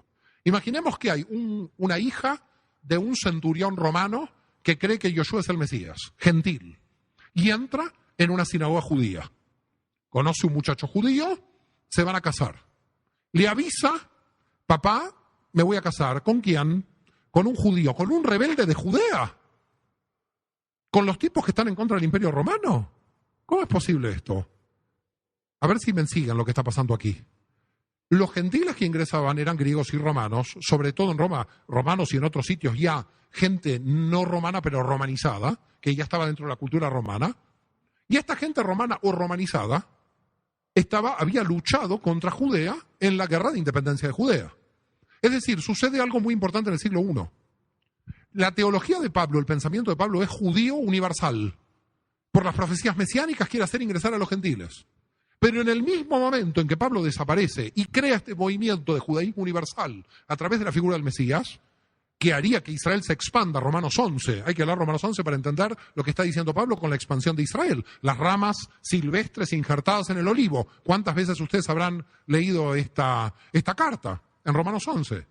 Imaginemos que hay una hija de un centurión romano que cree que Yoshua es el Mesías, gentil, y entra en una sinagoga judía. Conoce un muchacho judío, se van a casar. Le avisa, papá, me voy a casar. ¿Con quién? Con un judío, con un rebelde de Judea. Con los tipos que están en contra del Imperio Romano. ¿Cómo es posible esto? A ver si me siguen lo que está pasando aquí. Los gentiles que ingresaban eran griegos y romanos, sobre todo en Roma, romanos y en otros sitios ya gente no romana pero romanizada, que ya estaba dentro de la cultura romana. Y esta gente romana o romanizada había luchado contra Judea en la guerra de independencia de Judea. Es decir, sucede algo muy importante en el siglo I. La teología de Pablo, el pensamiento de Pablo es judío universal. Por las profecías mesiánicas quiere hacer ingresar a los gentiles. Pero en el mismo momento en que Pablo desaparece y crea este movimiento de judaísmo universal a través de la figura del Mesías, que haría que Israel se expanda, Romanos 11. Hay que hablar Romanos 11 para entender lo que está diciendo Pablo con la expansión de Israel. Las ramas silvestres injertadas en el olivo. ¿Cuántas veces ustedes habrán leído esta carta en Romanos 11?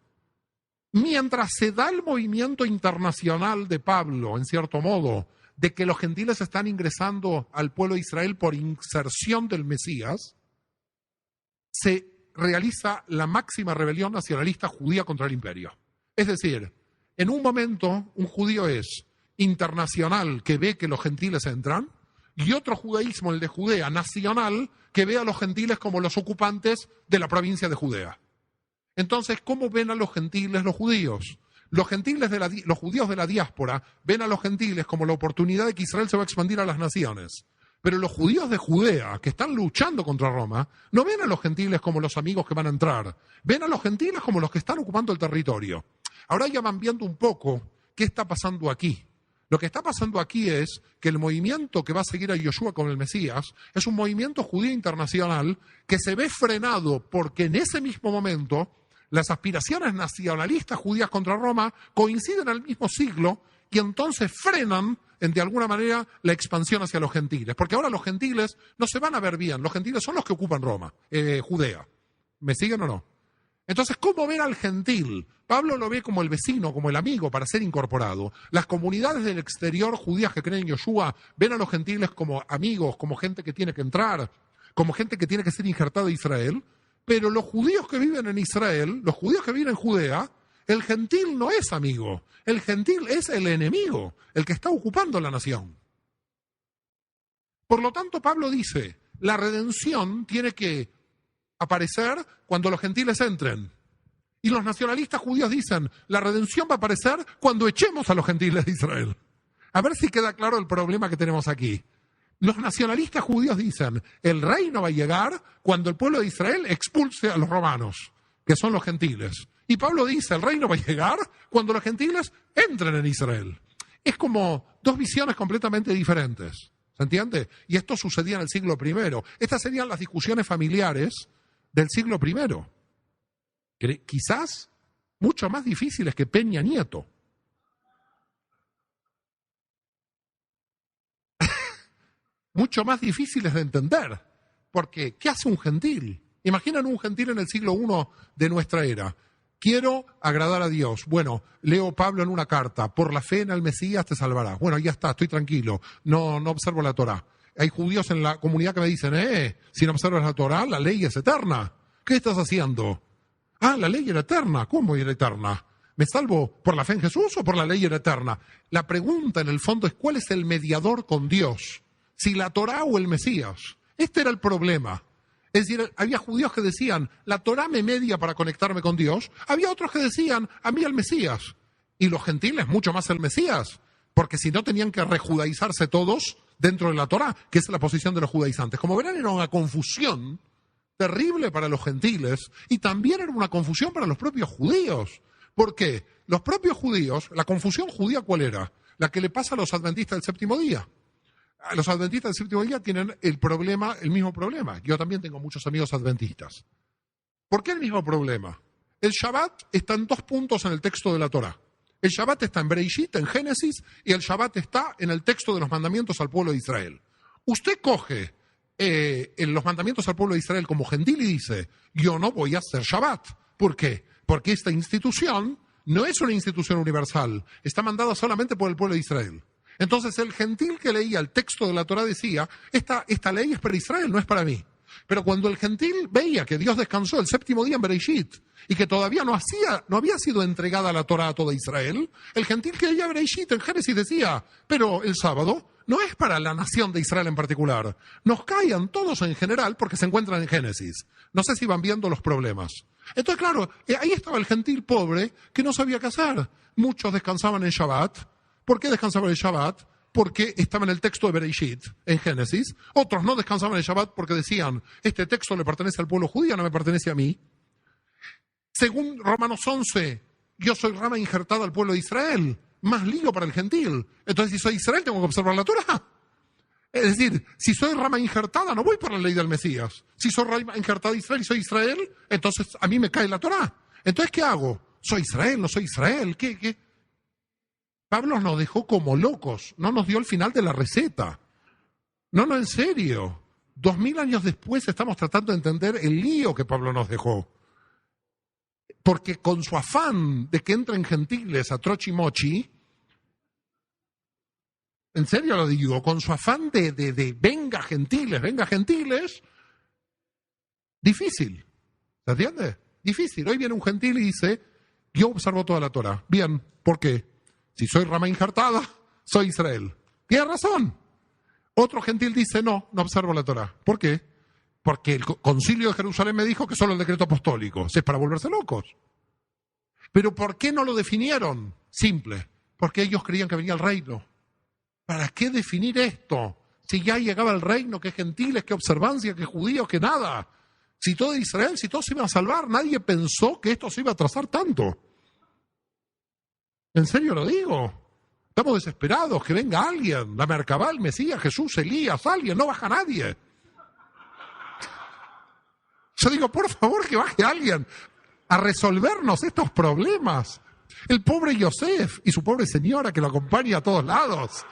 Mientras se da el movimiento internacional de Pablo, en cierto modo, de que los gentiles están ingresando al pueblo de Israel por inserción del Mesías, se realiza la máxima rebelión nacionalista judía contra el imperio. Es decir, en un momento un judío es internacional que ve que los gentiles entran y otro judaísmo, el de Judea, nacional, que ve a los gentiles como los ocupantes de la provincia de Judea. Entonces, ¿cómo ven a los gentiles los judíos? Los judíos de la diáspora ven a los gentiles como la oportunidad de que Israel se va a expandir a las naciones. Pero los judíos de Judea, que están luchando contra Roma, no ven a los gentiles como los amigos que van a entrar. Ven a los gentiles como los que están ocupando el territorio. Ahora ya van viendo un poco qué está pasando aquí. Lo que está pasando aquí es que el movimiento que va a seguir a Yoshua con el Mesías es un movimiento judío internacional que se ve frenado porque en ese mismo momento las aspiraciones nacionalistas judías contra Roma coinciden al mismo siglo y entonces frenan de alguna manera la expansión hacia los gentiles. Porque ahora los gentiles no se van a ver bien, los gentiles son los que ocupan Roma, Judea. ¿Me siguen o no? Entonces, ¿cómo ver al gentil? Pablo lo ve como el vecino, como el amigo para ser incorporado. Las comunidades del exterior judías que creen en Yoshua ven a los gentiles como amigos, como gente que tiene que entrar, como gente que tiene que ser injertada a Israel. Pero los judíos que viven en Israel, los judíos que viven en Judea, el gentil no es amigo. El gentil es el enemigo, el que está ocupando la nación. Por lo tanto, Pablo dice, la redención tiene que aparecer cuando los gentiles entren. Y los nacionalistas judíos dicen, la redención va a aparecer cuando echemos a los gentiles de Israel. A ver si queda claro el problema que tenemos aquí. Los nacionalistas judíos dicen, el reino va a llegar cuando el pueblo de Israel expulse a los romanos, que son los gentiles. Y Pablo dice, el reino va a llegar cuando los gentiles entren en Israel. Es como dos visiones completamente diferentes. ¿Se entiende? Y esto sucedía en el siglo I. Estas serían las discusiones familiares del siglo I. Quizás mucho más difíciles que Peña Nieto. Mucho más difíciles de entender. Porque, ¿qué hace un gentil? Imaginen un gentil en el siglo I de nuestra era. Quiero agradar a Dios. Bueno, leo Pablo en una carta. Por la fe en el Mesías te salvarás. Bueno, ya está, estoy tranquilo. No observo la Torá. Hay judíos en la comunidad que me dicen, si no observas la Torá, la ley es eterna. ¿Qué estás haciendo? Ah, la ley era eterna. ¿Cómo era eterna? ¿Me salvo por la fe en Jesús o por la ley era eterna? La pregunta en el fondo es, ¿cuál es el mediador con Dios? Si la Torá o el Mesías. Este era el problema. Es decir, había judíos que decían, la Torá me media para conectarme con Dios. Había otros que decían, a mí el Mesías. Y los gentiles, mucho más el Mesías. Porque si no tenían que rejudaizarse todos dentro de la Torá, que es la posición de los judaizantes. Como verán, era una confusión terrible para los gentiles y también era una confusión para los propios judíos. ¿Por qué? Los propios judíos, la confusión judía, ¿cuál era? La que le pasa a los adventistas del séptimo día. Los adventistas del séptimo día tienen el mismo problema. Yo también tengo muchos amigos adventistas. ¿Por qué el mismo problema? El Shabbat está en 2 puntos en el texto de la Torá. El Shabbat está en Bereshit, en Génesis, y el Shabbat está en el texto de los mandamientos al pueblo de Israel. Usted coge en los mandamientos al pueblo de Israel como gentil y dice, yo no voy a hacer Shabbat. ¿Por qué? Porque esta institución no es una institución universal, está mandada solamente por el pueblo de Israel. Entonces el gentil que leía el texto de la Torá decía, esta ley es para Israel, no es para mí. Pero cuando el gentil veía que Dios descansó el séptimo día en Bereshit y que todavía no había sido entregada la Torá a toda Israel, el gentil que leía Bereshit en Génesis decía, pero el sábado no es para la nación de Israel en particular. Nos callan todos en general porque se encuentran en Génesis. No sé si van viendo los problemas. Entonces, claro, ahí estaba el gentil pobre que no sabía qué hacer. Muchos descansaban en Shabbat. ¿Por qué descansaban en Shabbat? Porque estaba en el texto de Bereshit, en Génesis. Otros no descansaban en Shabbat porque decían, este texto le pertenece al pueblo judío, no me pertenece a mí. Según Romanos 11, yo soy rama injertada al pueblo de Israel. Más lío para el gentil. Entonces, si soy Israel, tengo que observar la Torá. Es decir, si soy rama injertada, no voy por la ley del Mesías. Si soy rama injertada de Israel y soy Israel, entonces a mí me cae la Torá. Entonces, ¿qué hago? ¿Soy Israel? ¿No soy Israel? ¿Qué? Pablo nos dejó como locos. No nos dio el final de la receta. No, en serio. 2000 años después estamos tratando de entender el lío que Pablo nos dejó. Porque con su afán de que entren gentiles a trochi mochi, en serio lo digo, con su afán de venga gentiles, difícil. ¿Se entiende? Difícil. Hoy viene un gentil y dice, yo observo toda la Torá. Bien, ¿por qué? Si soy rama injertada, soy Israel. Tiene razón. Otro gentil dice, no observo la Torá. ¿Por qué? Porque el concilio de Jerusalén me dijo que solo el decreto apostólico. Es para volverse locos. ¿Pero por qué no lo definieron? Simple. Porque ellos creían que venía el reino. ¿Para qué definir esto? Si ya llegaba el reino, que gentiles, que observancia, que judíos, que nada. Si todo Israel, si todos se iban a salvar, nadie pensó que esto se iba a atrasar tanto. En serio lo digo. Estamos desesperados, que venga alguien, la Merkabah, el Mesías, Jesús, Elías, alguien, no baja nadie. Yo digo, por favor, que baje alguien a resolvernos estos problemas. El pobre Yosef y su pobre señora que lo acompaña a todos lados.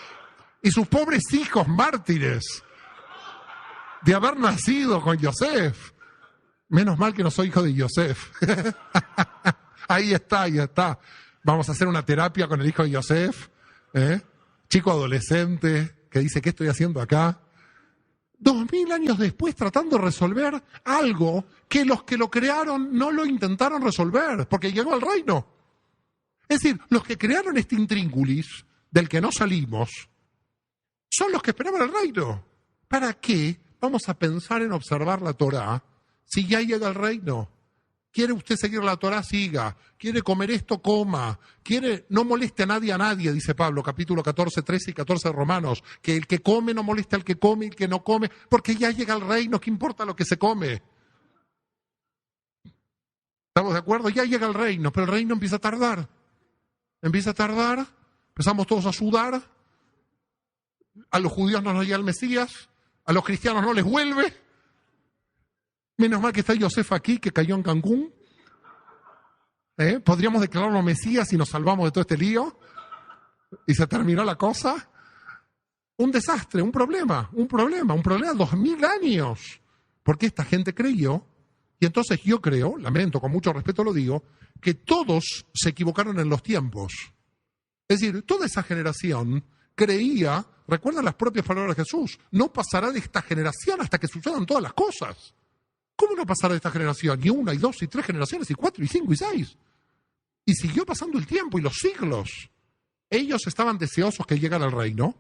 Y sus pobres hijos mártires de haber nacido con Yosef. Menos mal que no soy hijo de Yosef. Ahí está. Vamos a hacer una terapia con el hijo de Yosef. Chico adolescente que dice, ¿qué estoy haciendo acá? 2000 años después tratando de resolver algo que los que lo crearon no lo intentaron resolver, porque llegó al reino. Es decir, los que crearon este intríngulis del que no salimos son los que esperaban el reino. ¿Para qué vamos a pensar en observar la Torá si ya llega el reino? ¿Quiere usted seguir la Torá? Siga. ¿Quiere comer esto? Coma. ¿Quiere? No moleste a nadie, dice Pablo, capítulo 14, 13 y 14 de Romanos. Que el que come no moleste al que come y el que no come, porque ya llega el reino, ¿qué importa lo que se come? ¿Estamos de acuerdo? Ya llega el reino, pero el reino empieza a tardar. Empezamos todos a sudar. A los judíos no nos llega el Mesías, a los cristianos no les vuelve. Menos mal que está Yosef aquí, que cayó en Cancún. Podríamos declararlo Mesías y nos salvamos de todo este lío. Y se terminó la cosa. Un desastre, un problema 2000 años. Porque esta gente creyó, y entonces yo creo, lamento, con mucho respeto lo digo, que todos se equivocaron en los tiempos. Es decir, toda esa generación creía, recuerdan las propias palabras de Jesús, no pasará de esta generación hasta que sucedan todas las cosas. ¿Cómo no pasará de esta generación? Y una, y dos, y tres generaciones, y cuatro, y cinco, y seis. Y siguió pasando el tiempo y los siglos. Ellos estaban deseosos que llegara el reino.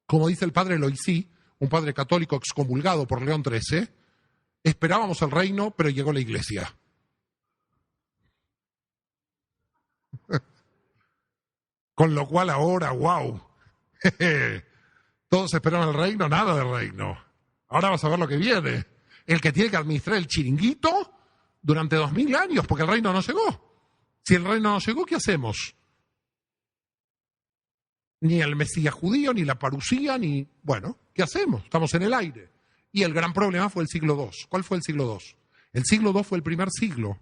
Como dice el padre Loisy, un padre católico excomulgado por León XIII, esperábamos el reino, pero llegó la iglesia. Con lo cual ahora, wow, todos esperaban el reino, nada del reino. Ahora vamos a ver lo que viene. El que tiene que administrar el chiringuito durante 2000 años, porque el reino no llegó. Si el reino no llegó, ¿qué hacemos? Ni el Mesías judío, ni la parusía, ni... Bueno, ¿qué hacemos? Estamos en el aire. Y el gran problema fue el siglo II. ¿Cuál fue el siglo II? El siglo II fue el primer siglo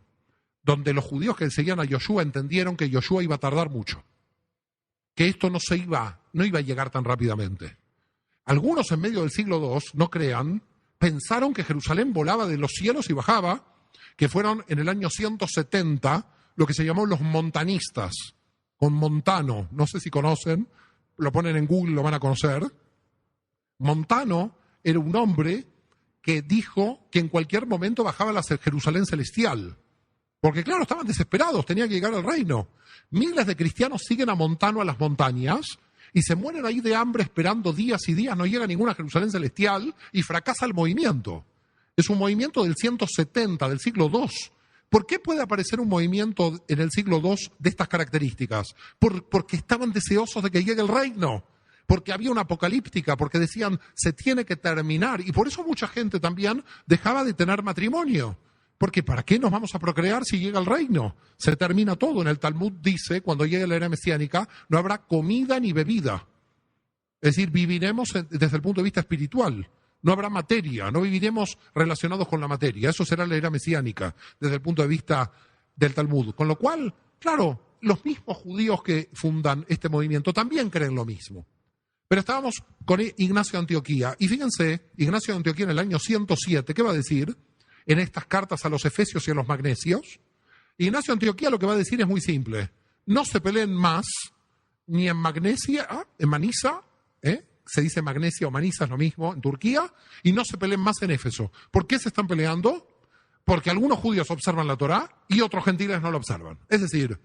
donde los judíos que seguían a Yoshua entendieron que Yoshua iba a tardar mucho. Que esto no iba a llegar tan rápidamente. Algunos en medio del siglo II, no crean, pensaron que Jerusalén volaba de los cielos y bajaba, que fueron en el año 170 lo que se llamó los montanistas, con Montano, no sé si conocen, lo ponen en Google, lo van a conocer. Montano era un hombre que dijo que en cualquier momento bajaba la Jerusalén celestial. Porque claro, estaban desesperados, tenía que llegar al reino. Miles de cristianos siguen a Montano a las montañas Y se mueren ahí de hambre esperando días y días, no llega ninguna Jerusalén celestial y fracasa el movimiento. Es un movimiento del 170, del siglo II. ¿Por qué puede aparecer un movimiento en el siglo II de estas características? Porque estaban deseosos de que llegue el reino, porque había una apocalíptica, porque decían, se tiene que terminar. Y por eso mucha gente también dejaba de tener matrimonio. Porque ¿para qué nos vamos a procrear si llega el reino? Se termina todo. En el Talmud dice, cuando llegue la era mesiánica, no habrá comida ni bebida. Es decir, viviremos desde el punto de vista espiritual. No habrá materia, no viviremos relacionados con la materia. Eso será la era mesiánica, desde el punto de vista del Talmud. Con lo cual, claro, los mismos judíos que fundan este movimiento también creen lo mismo. Pero estábamos con Ignacio de Antioquía. Y fíjense, Ignacio de Antioquía en el año 107, ¿qué va a decir en estas cartas a los efesios y a los magnesios? Ignacio de Antioquía lo que va a decir es muy simple. No se peleen más ni en Magnesia, en Manisa, se dice Magnesia o Manisa, es lo mismo, en Turquía, y no se peleen más en Éfeso. ¿Por qué se están peleando? Porque algunos judíos observan la Torá y otros gentiles no la observan. Es decir,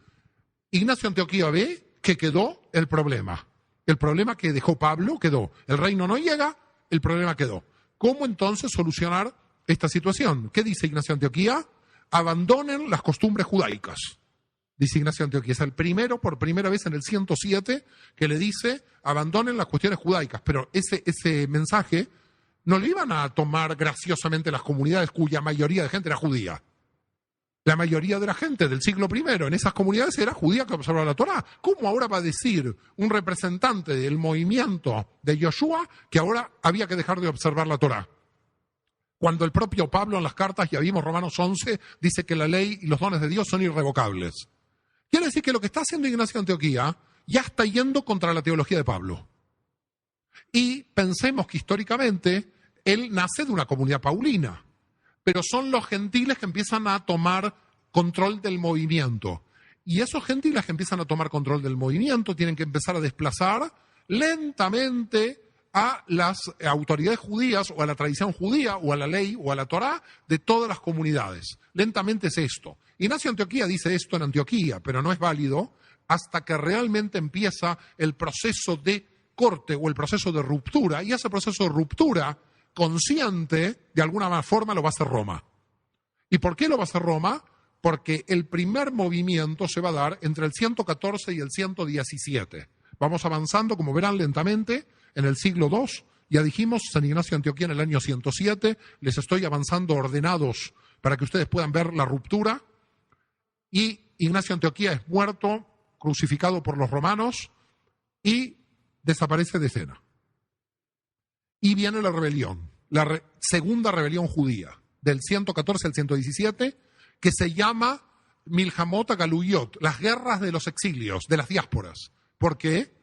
Ignacio de Antioquía ve que quedó el problema. El problema que dejó Pablo quedó. El reino no llega, el problema quedó. ¿Cómo entonces solucionar esta situación? ¿Qué dice Ignacio de Antioquía? Abandonen las costumbres judaicas. Dice Ignacio de Antioquía, es el primero, por primera vez en el 107, que le dice, abandonen las cuestiones judaicas. Pero ese mensaje no lo iban a tomar graciosamente las comunidades cuya mayoría de gente era judía. La mayoría de la gente del siglo I en esas comunidades era judía que observaba la Torá. ¿Cómo ahora va a decir un representante del movimiento de Yoshua que ahora había que dejar de observar la Torá? Cuando el propio Pablo en las cartas, ya vimos Romanos 11, dice que la ley y los dones de Dios son irrevocables. Quiere decir que lo que está haciendo Ignacio de Antioquía ya está yendo contra la teología de Pablo. Y pensemos que históricamente él nace de una comunidad paulina, pero son los gentiles que empiezan a tomar control del movimiento. Y esos gentiles que empiezan a tomar control del movimiento tienen que empezar a desplazar lentamente a las autoridades judías o a la tradición judía o a la ley o a la Torá de todas las comunidades. Lentamente es esto. Ignacio de Antioquía dice esto en Antioquía, pero no es válido hasta que realmente empieza el proceso de corte o el proceso de ruptura, y ese proceso de ruptura consciente, de alguna forma, lo va a hacer Roma. ¿Y por qué lo va a hacer Roma? Porque el primer movimiento se va a dar entre el 114 y el 117. Vamos avanzando, como verán, lentamente, en el siglo II. Ya dijimos, San Ignacio de Antioquía en el año 107. Les estoy avanzando ordenados para que ustedes puedan ver la ruptura. Y Ignacio de Antioquía es muerto, crucificado por los romanos, y desaparece de escena. Y viene la rebelión, la segunda rebelión judía, del 114 al 117, que se llama Milhamot Galuyot, las guerras de los exilios, de las diásporas. ¿Por qué?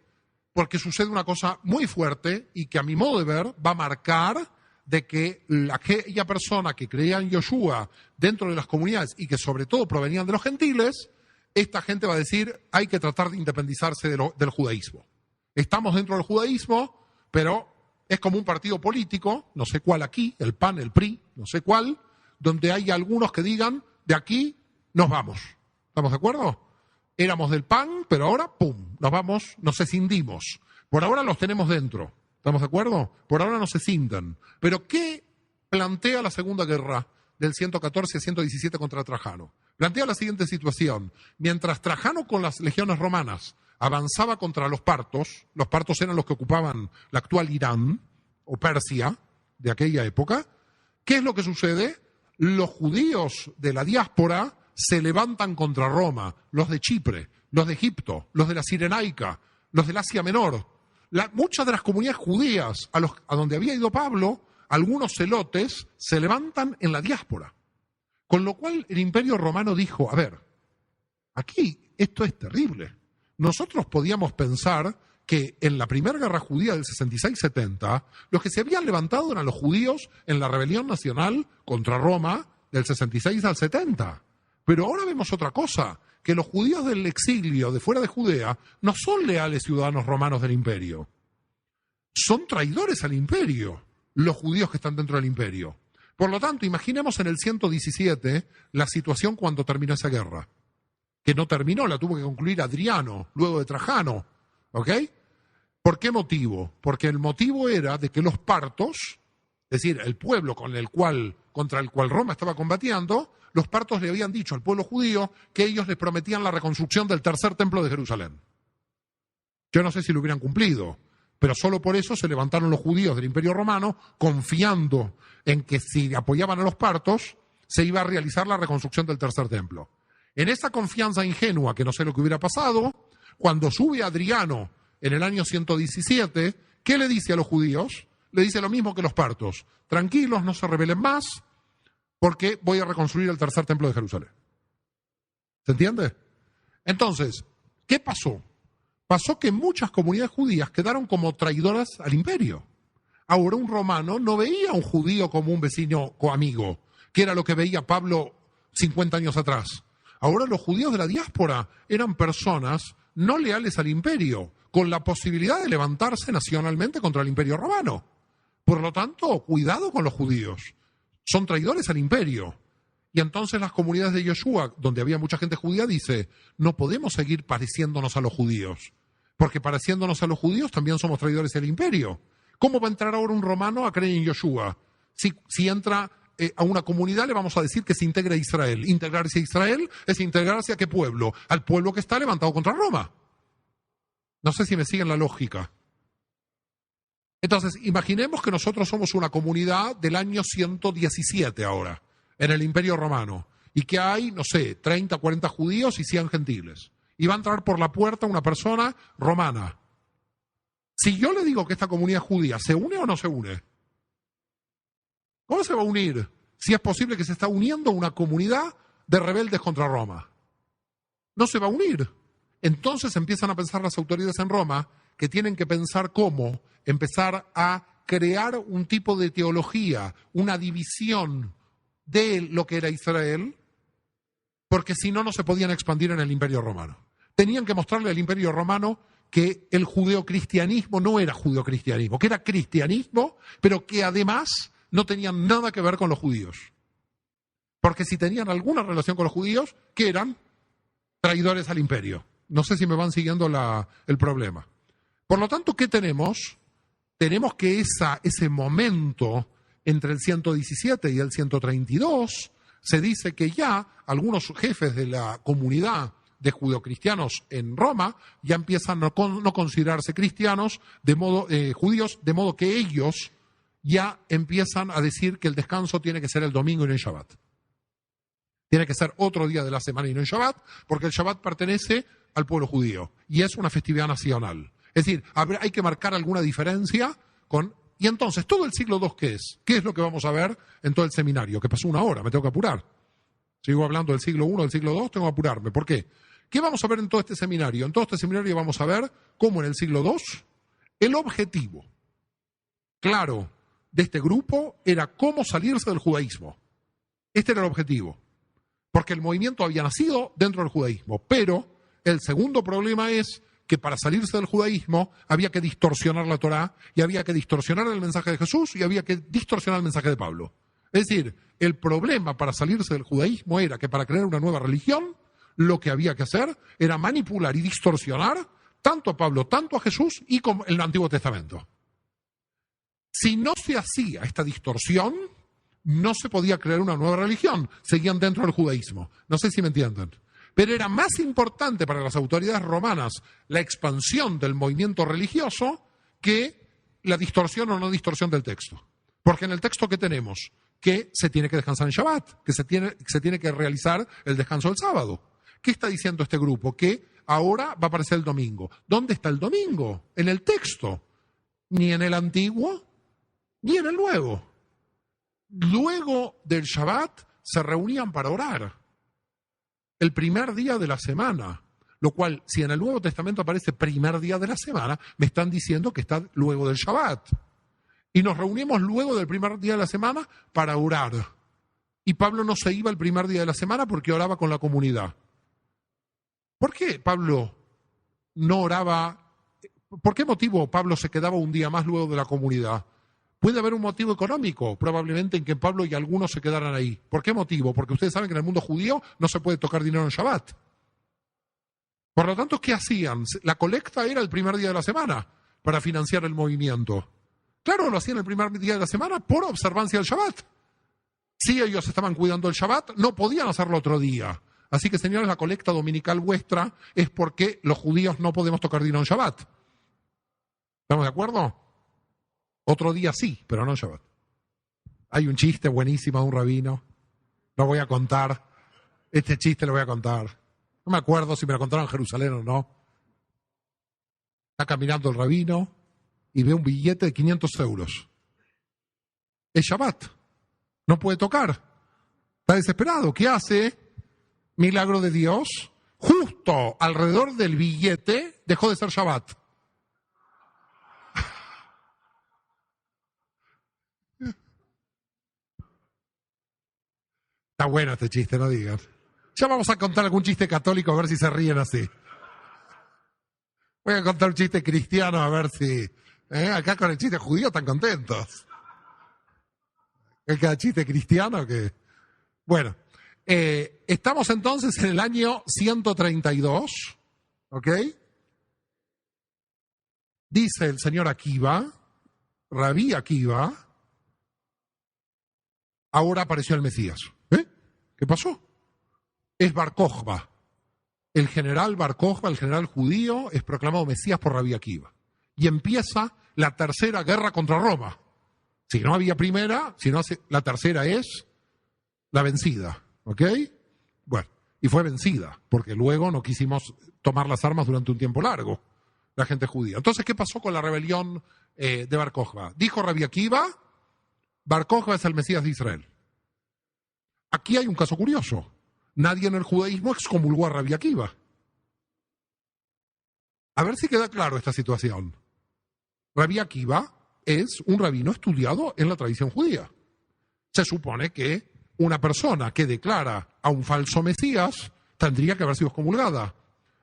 Porque sucede una cosa muy fuerte y que a mi modo de ver va a marcar de que aquella persona que creía en Yoshua dentro de las comunidades y que sobre todo provenían de los gentiles, esta gente va a decir hay que tratar de independizarse del judaísmo. Estamos dentro del judaísmo, pero es como un partido político, no sé cuál aquí, el PAN, el PRI, no sé cuál, donde hay algunos que digan de aquí nos vamos. ¿Estamos de acuerdo? Éramos del PAN, pero ahora, ¡pum!, nos vamos, nos escindimos. Por ahora los tenemos dentro. ¿Estamos de acuerdo? Por ahora no se escinden. Pero ¿qué plantea la Segunda Guerra del 114 a 117 contra Trajano? Plantea la siguiente situación. Mientras Trajano con las legiones romanas avanzaba contra los partos eran los que ocupaban la actual Irán o Persia de aquella época, ¿qué es lo que sucede? Los judíos de la diáspora se levantan contra Roma, los de Chipre, los de Egipto, los de la Cirenaica, los del Asia Menor. Muchas de las comunidades judías a donde había ido Pablo, algunos celotes, se levantan en la diáspora. Con lo cual el Imperio Romano dijo, a ver, aquí esto es terrible. Nosotros podíamos pensar que en la primera guerra judía del 66-70, los que se habían levantado eran los judíos en la rebelión nacional contra Roma del 66 al 70. Pero ahora vemos otra cosa, que los judíos del exilio de fuera de Judea no son leales ciudadanos romanos del imperio. Son traidores al imperio, los judíos que están dentro del imperio. Por lo tanto, imaginemos en el 117 la situación cuando terminó esa guerra. Que no terminó, la tuvo que concluir Adriano, luego de Trajano. ¿Ok? ¿Por qué motivo? Porque el motivo era de que los partos, es decir, el pueblo contra el cual Roma estaba combatiendo, los partos le habían dicho al pueblo judío que ellos les prometían la reconstrucción del tercer templo de Jerusalén. Yo no sé si lo hubieran cumplido, pero solo por eso se levantaron los judíos del Imperio Romano confiando en que si apoyaban a los partos se iba a realizar la reconstrucción del tercer templo. En esa confianza ingenua, que no sé lo que hubiera pasado, cuando sube Adriano en el año 117, ¿qué le dice a los judíos? Le dice lo mismo que los partos. Tranquilos, no se rebelen más, porque voy a reconstruir el tercer templo de Jerusalén. ¿Se entiende? Entonces, ¿qué pasó? Pasó que muchas comunidades judías quedaron como traidoras al imperio. Ahora un romano no veía a un judío como un vecino o amigo, que era lo que veía Pablo 50 años atrás. Ahora los judíos de la diáspora eran personas no leales al imperio, con la posibilidad de levantarse nacionalmente contra el imperio romano. Por lo tanto, cuidado con los judíos. Son traidores al imperio. Y entonces las comunidades de Yoshua, donde había mucha gente judía, dice, no podemos seguir pareciéndonos a los judíos, porque pareciéndonos a los judíos también somos traidores al imperio. ¿Cómo va a entrar ahora un romano a creer en Yoshua? Si entra a una comunidad, le vamos a decir que se integre a Israel. Integrarse a Israel es integrarse a qué pueblo? Al pueblo que está levantado contra Roma. No sé si me siguen la lógica. Entonces, imaginemos que nosotros somos una comunidad del año 117 ahora, en el Imperio Romano, y que hay, no sé, 30, 40 judíos y 100 gentiles. Y va a entrar por la puerta una persona romana. Si yo le digo que esta comunidad judía, ¿se une o no se une? ¿Cómo se va a unir? Si es posible que se está uniendo una comunidad de rebeldes contra Roma. No se va a unir. Entonces empiezan a pensar las autoridades en Roma que tienen que pensar cómo empezar a crear un tipo de teología, una división de lo que era Israel, porque si no, no se podían expandir en el Imperio Romano. Tenían que mostrarle al Imperio Romano que el judeocristianismo no era judeocristianismo, que era cristianismo, pero que además no tenían nada que ver con los judíos. Porque si tenían alguna relación con los judíos, ¿qué eran? Traidores al imperio. No sé si me van siguiendo el problema. Por lo tanto, ¿qué tenemos? Tenemos que ese momento entre el 117 y el 132, se dice que ya algunos jefes de la comunidad de judeocristianos en Roma ya empiezan a no considerarse cristianos, judíos, de modo que ellos ya empiezan a decir que el descanso tiene que ser el domingo y no el Shabbat. Tiene que ser otro día de la semana y no el Shabbat, porque el Shabbat pertenece al pueblo judío y es una festividad nacional. Es decir, hay que marcar alguna diferencia con... Y entonces, ¿todo el siglo II qué es? ¿Qué es lo que vamos a ver en todo el seminario? Que pasó una hora, me tengo que apurar. Sigo hablando del siglo I, del siglo II, tengo que apurarme. ¿Por qué? ¿Qué vamos a ver en todo este seminario? En todo este seminario vamos a ver cómo en el siglo II el objetivo claro de este grupo era cómo salirse del judaísmo. Este era el objetivo. Porque el movimiento había nacido dentro del judaísmo. Pero el segundo problema es que para salirse del judaísmo había que distorsionar la Torá y había que distorsionar el mensaje de Jesús y había que distorsionar el mensaje de Pablo. Es decir, el problema para salirse del judaísmo era que para crear una nueva religión, lo que había que hacer era manipular y distorsionar tanto a Pablo, tanto a Jesús y como el Antiguo Testamento. Si no se hacía esta distorsión, no se podía crear una nueva religión. Seguían dentro del judaísmo. No sé si me entienden. Pero era más importante para las autoridades romanas la expansión del movimiento religioso que la distorsión o no distorsión del texto. Porque en el texto que tenemos, que se tiene que descansar en Shabbat, que se tiene que realizar el descanso del sábado. ¿Qué está diciendo este grupo? Que ahora va a aparecer el domingo. ¿Dónde está el domingo? En el texto. Ni en el antiguo, ni en el nuevo. Luego del Shabbat se reunían para orar. El primer día de la semana, lo cual, si en el Nuevo Testamento aparece primer día de la semana, me están diciendo que está luego del Shabbat. Y nos reunimos luego del primer día de la semana para orar. Y Pablo no se iba el primer día de la semana porque oraba con la comunidad. ¿Por qué Pablo no oraba? ¿Por qué motivo Pablo se quedaba un día más luego de la comunidad? Puede haber un motivo económico, probablemente, en que Pablo y algunos se quedaran ahí. ¿Por qué motivo? Porque ustedes saben que en el mundo judío no se puede tocar dinero en Shabbat. Por lo tanto, ¿qué hacían? La colecta era el primer día de la semana. para financiar el movimiento? Claro, lo hacían el primer día de la semana por observancia del Shabbat. Si ellos estaban cuidando el Shabbat, no podían hacerlo otro día. Así que, señores, la colecta dominical vuestra es porque los judíos no podemos tocar dinero en Shabbat. ¿Estamos de acuerdo? Otro día sí, pero no en Shabbat. Hay un chiste buenísimo de un rabino. Lo voy a contar. Este chiste lo voy a contar. No me acuerdo si me lo contaron en Jerusalén o no. Está caminando el rabino y ve un billete de 500 euros. Es Shabbat. No puede tocar. Está desesperado. ¿Qué hace? Milagro de Dios. Justo alrededor del billete dejó de ser Shabbat. Está bueno este chiste, no digan. Ya vamos a contar algún chiste católico a ver si se ríen así. Voy a contar un chiste cristiano a ver si... Acá con el chiste judío están contentos. Es cada chiste cristiano que... Bueno, estamos entonces en el año 132, ¿ok? Dice el señor Akiva, Rabí Akiva, ahora apareció el Mesías. ¿Qué pasó? Es Bar Kokhba. El general Bar Kokhba, el general judío, es proclamado Mesías por Rabí Akiva. Y empieza la tercera guerra contra Roma. Si no había primera, la tercera es la vencida. ¿Ok? Bueno, y fue vencida, porque luego no quisimos tomar las armas durante un tiempo largo, la gente judía. Entonces, ¿qué pasó con la rebelión de Bar Kokhba? Dijo Rabí Akiva, Bar Kokhba es el Mesías de Israel. Aquí hay un caso curioso. Nadie en el judaísmo excomulgó a Rabí Akiva. A ver si queda claro esta situación. Rabí Akiva es un rabino estudiado en la tradición judía. Se supone que una persona que declara a un falso Mesías tendría que haber sido excomulgada.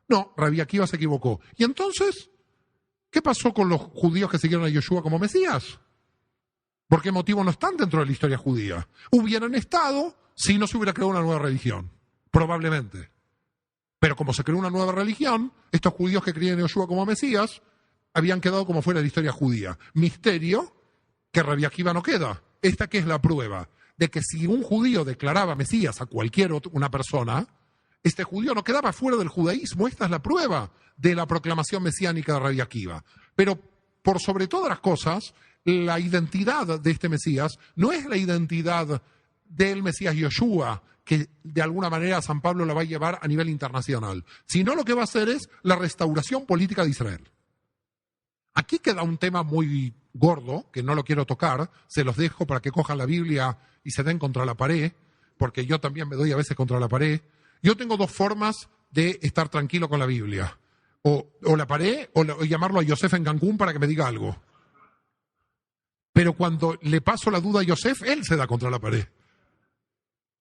No, Rabí Akiva se equivocó. Y entonces, ¿qué pasó con los judíos que siguieron a Yeshua como Mesías? ¿Por qué motivo no están dentro de la historia judía? Hubieran estado si no se hubiera creado una nueva religión. Probablemente. Pero como se creó una nueva religión, estos judíos que creían en Yeshua como Mesías habían quedado como fuera de la historia judía. Misterio que Rabí Akiva no queda. Esta que es la prueba de que si un judío declaraba Mesías a cualquier una persona, este judío no quedaba fuera del judaísmo. Esta es la prueba de la proclamación mesiánica de Rabí Akiva. Pero por sobre todas las cosas, la identidad de este Mesías no es la identidad del Mesías Yeshua, que de alguna manera San Pablo la va a llevar a nivel internacional, sino lo que va a hacer es la restauración política de Israel. Aquí queda un tema muy gordo, que no lo quiero tocar, se los dejo para que cojan la Biblia y se den contra la pared, porque yo también me doy a veces contra la pared. Yo tengo dos formas de estar tranquilo con la Biblia, o la pared, o llamarlo a Yosef en Cancún para que me diga algo. Pero cuando le paso la duda a Yosef, él se da contra la pared.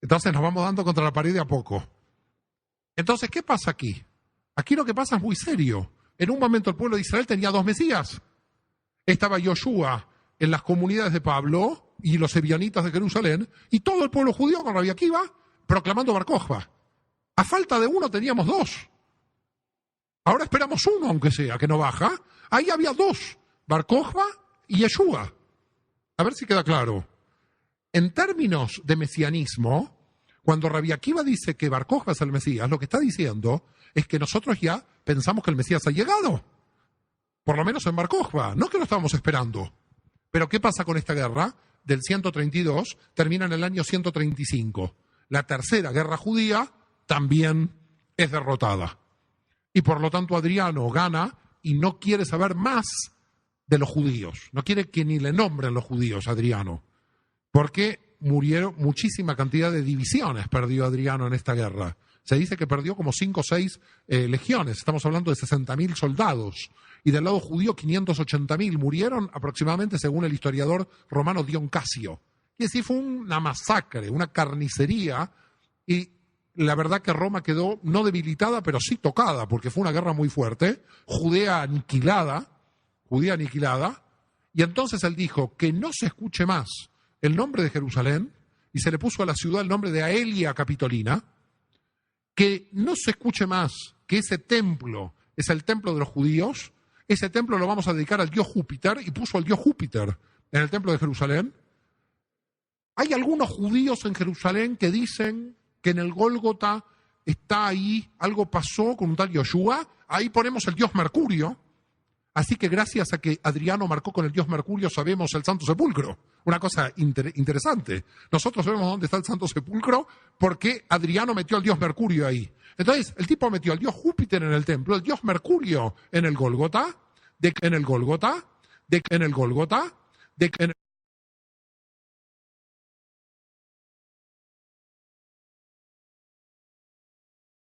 Entonces nos vamos dando contra la pared de a poco. Entonces, ¿qué pasa aquí? Aquí lo que pasa es muy serio. En un momento el pueblo de Israel tenía dos Mesías. Estaba Yoshua en las comunidades de Pablo y los ebionitas de Jerusalén, y todo el pueblo judío con Rabí Akiva proclamando Bar Kokhba. A falta de uno teníamos dos. Ahora esperamos uno, aunque sea, que no baja. Ahí había dos, Bar Kokhba y Yeshua. A ver si queda claro. En términos de mesianismo, cuando Rabí Akiva dice que Bar Kokhba es el Mesías, lo que está diciendo es que nosotros ya pensamos que el Mesías ha llegado. Por lo menos en Bar Kokhba, no que lo estábamos esperando. Pero ¿qué pasa con esta guerra? Del 132 termina en el año 135. La tercera guerra judía también es derrotada. Y por lo tanto Adriano gana y no quiere saber más de los judíos. No quiere que ni le nombren los judíos a Adriano. Porque murieron muchísima cantidad de divisiones, perdió Adriano en esta guerra. Se dice que perdió como 5 o 6 legiones. Estamos hablando de 60.000 soldados. Y del lado judío, 580.000. Murieron aproximadamente, según el historiador romano Dion Casio. Y así fue una masacre, una carnicería. Y la verdad que Roma quedó no debilitada, pero sí tocada, porque fue una guerra muy fuerte. Judea aniquilada. Y entonces él dijo que no se escuche más el nombre de Jerusalén, y se le puso a la ciudad el nombre de Aelia Capitolina, que no se escuche más que ese templo es el templo de los judíos, ese templo lo vamos a dedicar al dios Júpiter, y puso al dios Júpiter en el templo de Jerusalén. Hay algunos judíos en Jerusalén que dicen que en el Gólgota está ahí, algo pasó con un tal Yoshua, ahí ponemos el dios Mercurio. Así que gracias a que Adriano marcó con el dios Mercurio sabemos el Santo Sepulcro. Una cosa interesante. Nosotros sabemos dónde está el Santo Sepulcro porque Adriano metió al dios Mercurio ahí. Entonces, el tipo metió al dios Júpiter en el templo, el dios Mercurio en el Gólgota, en el Gólgota, en el Gólgota, en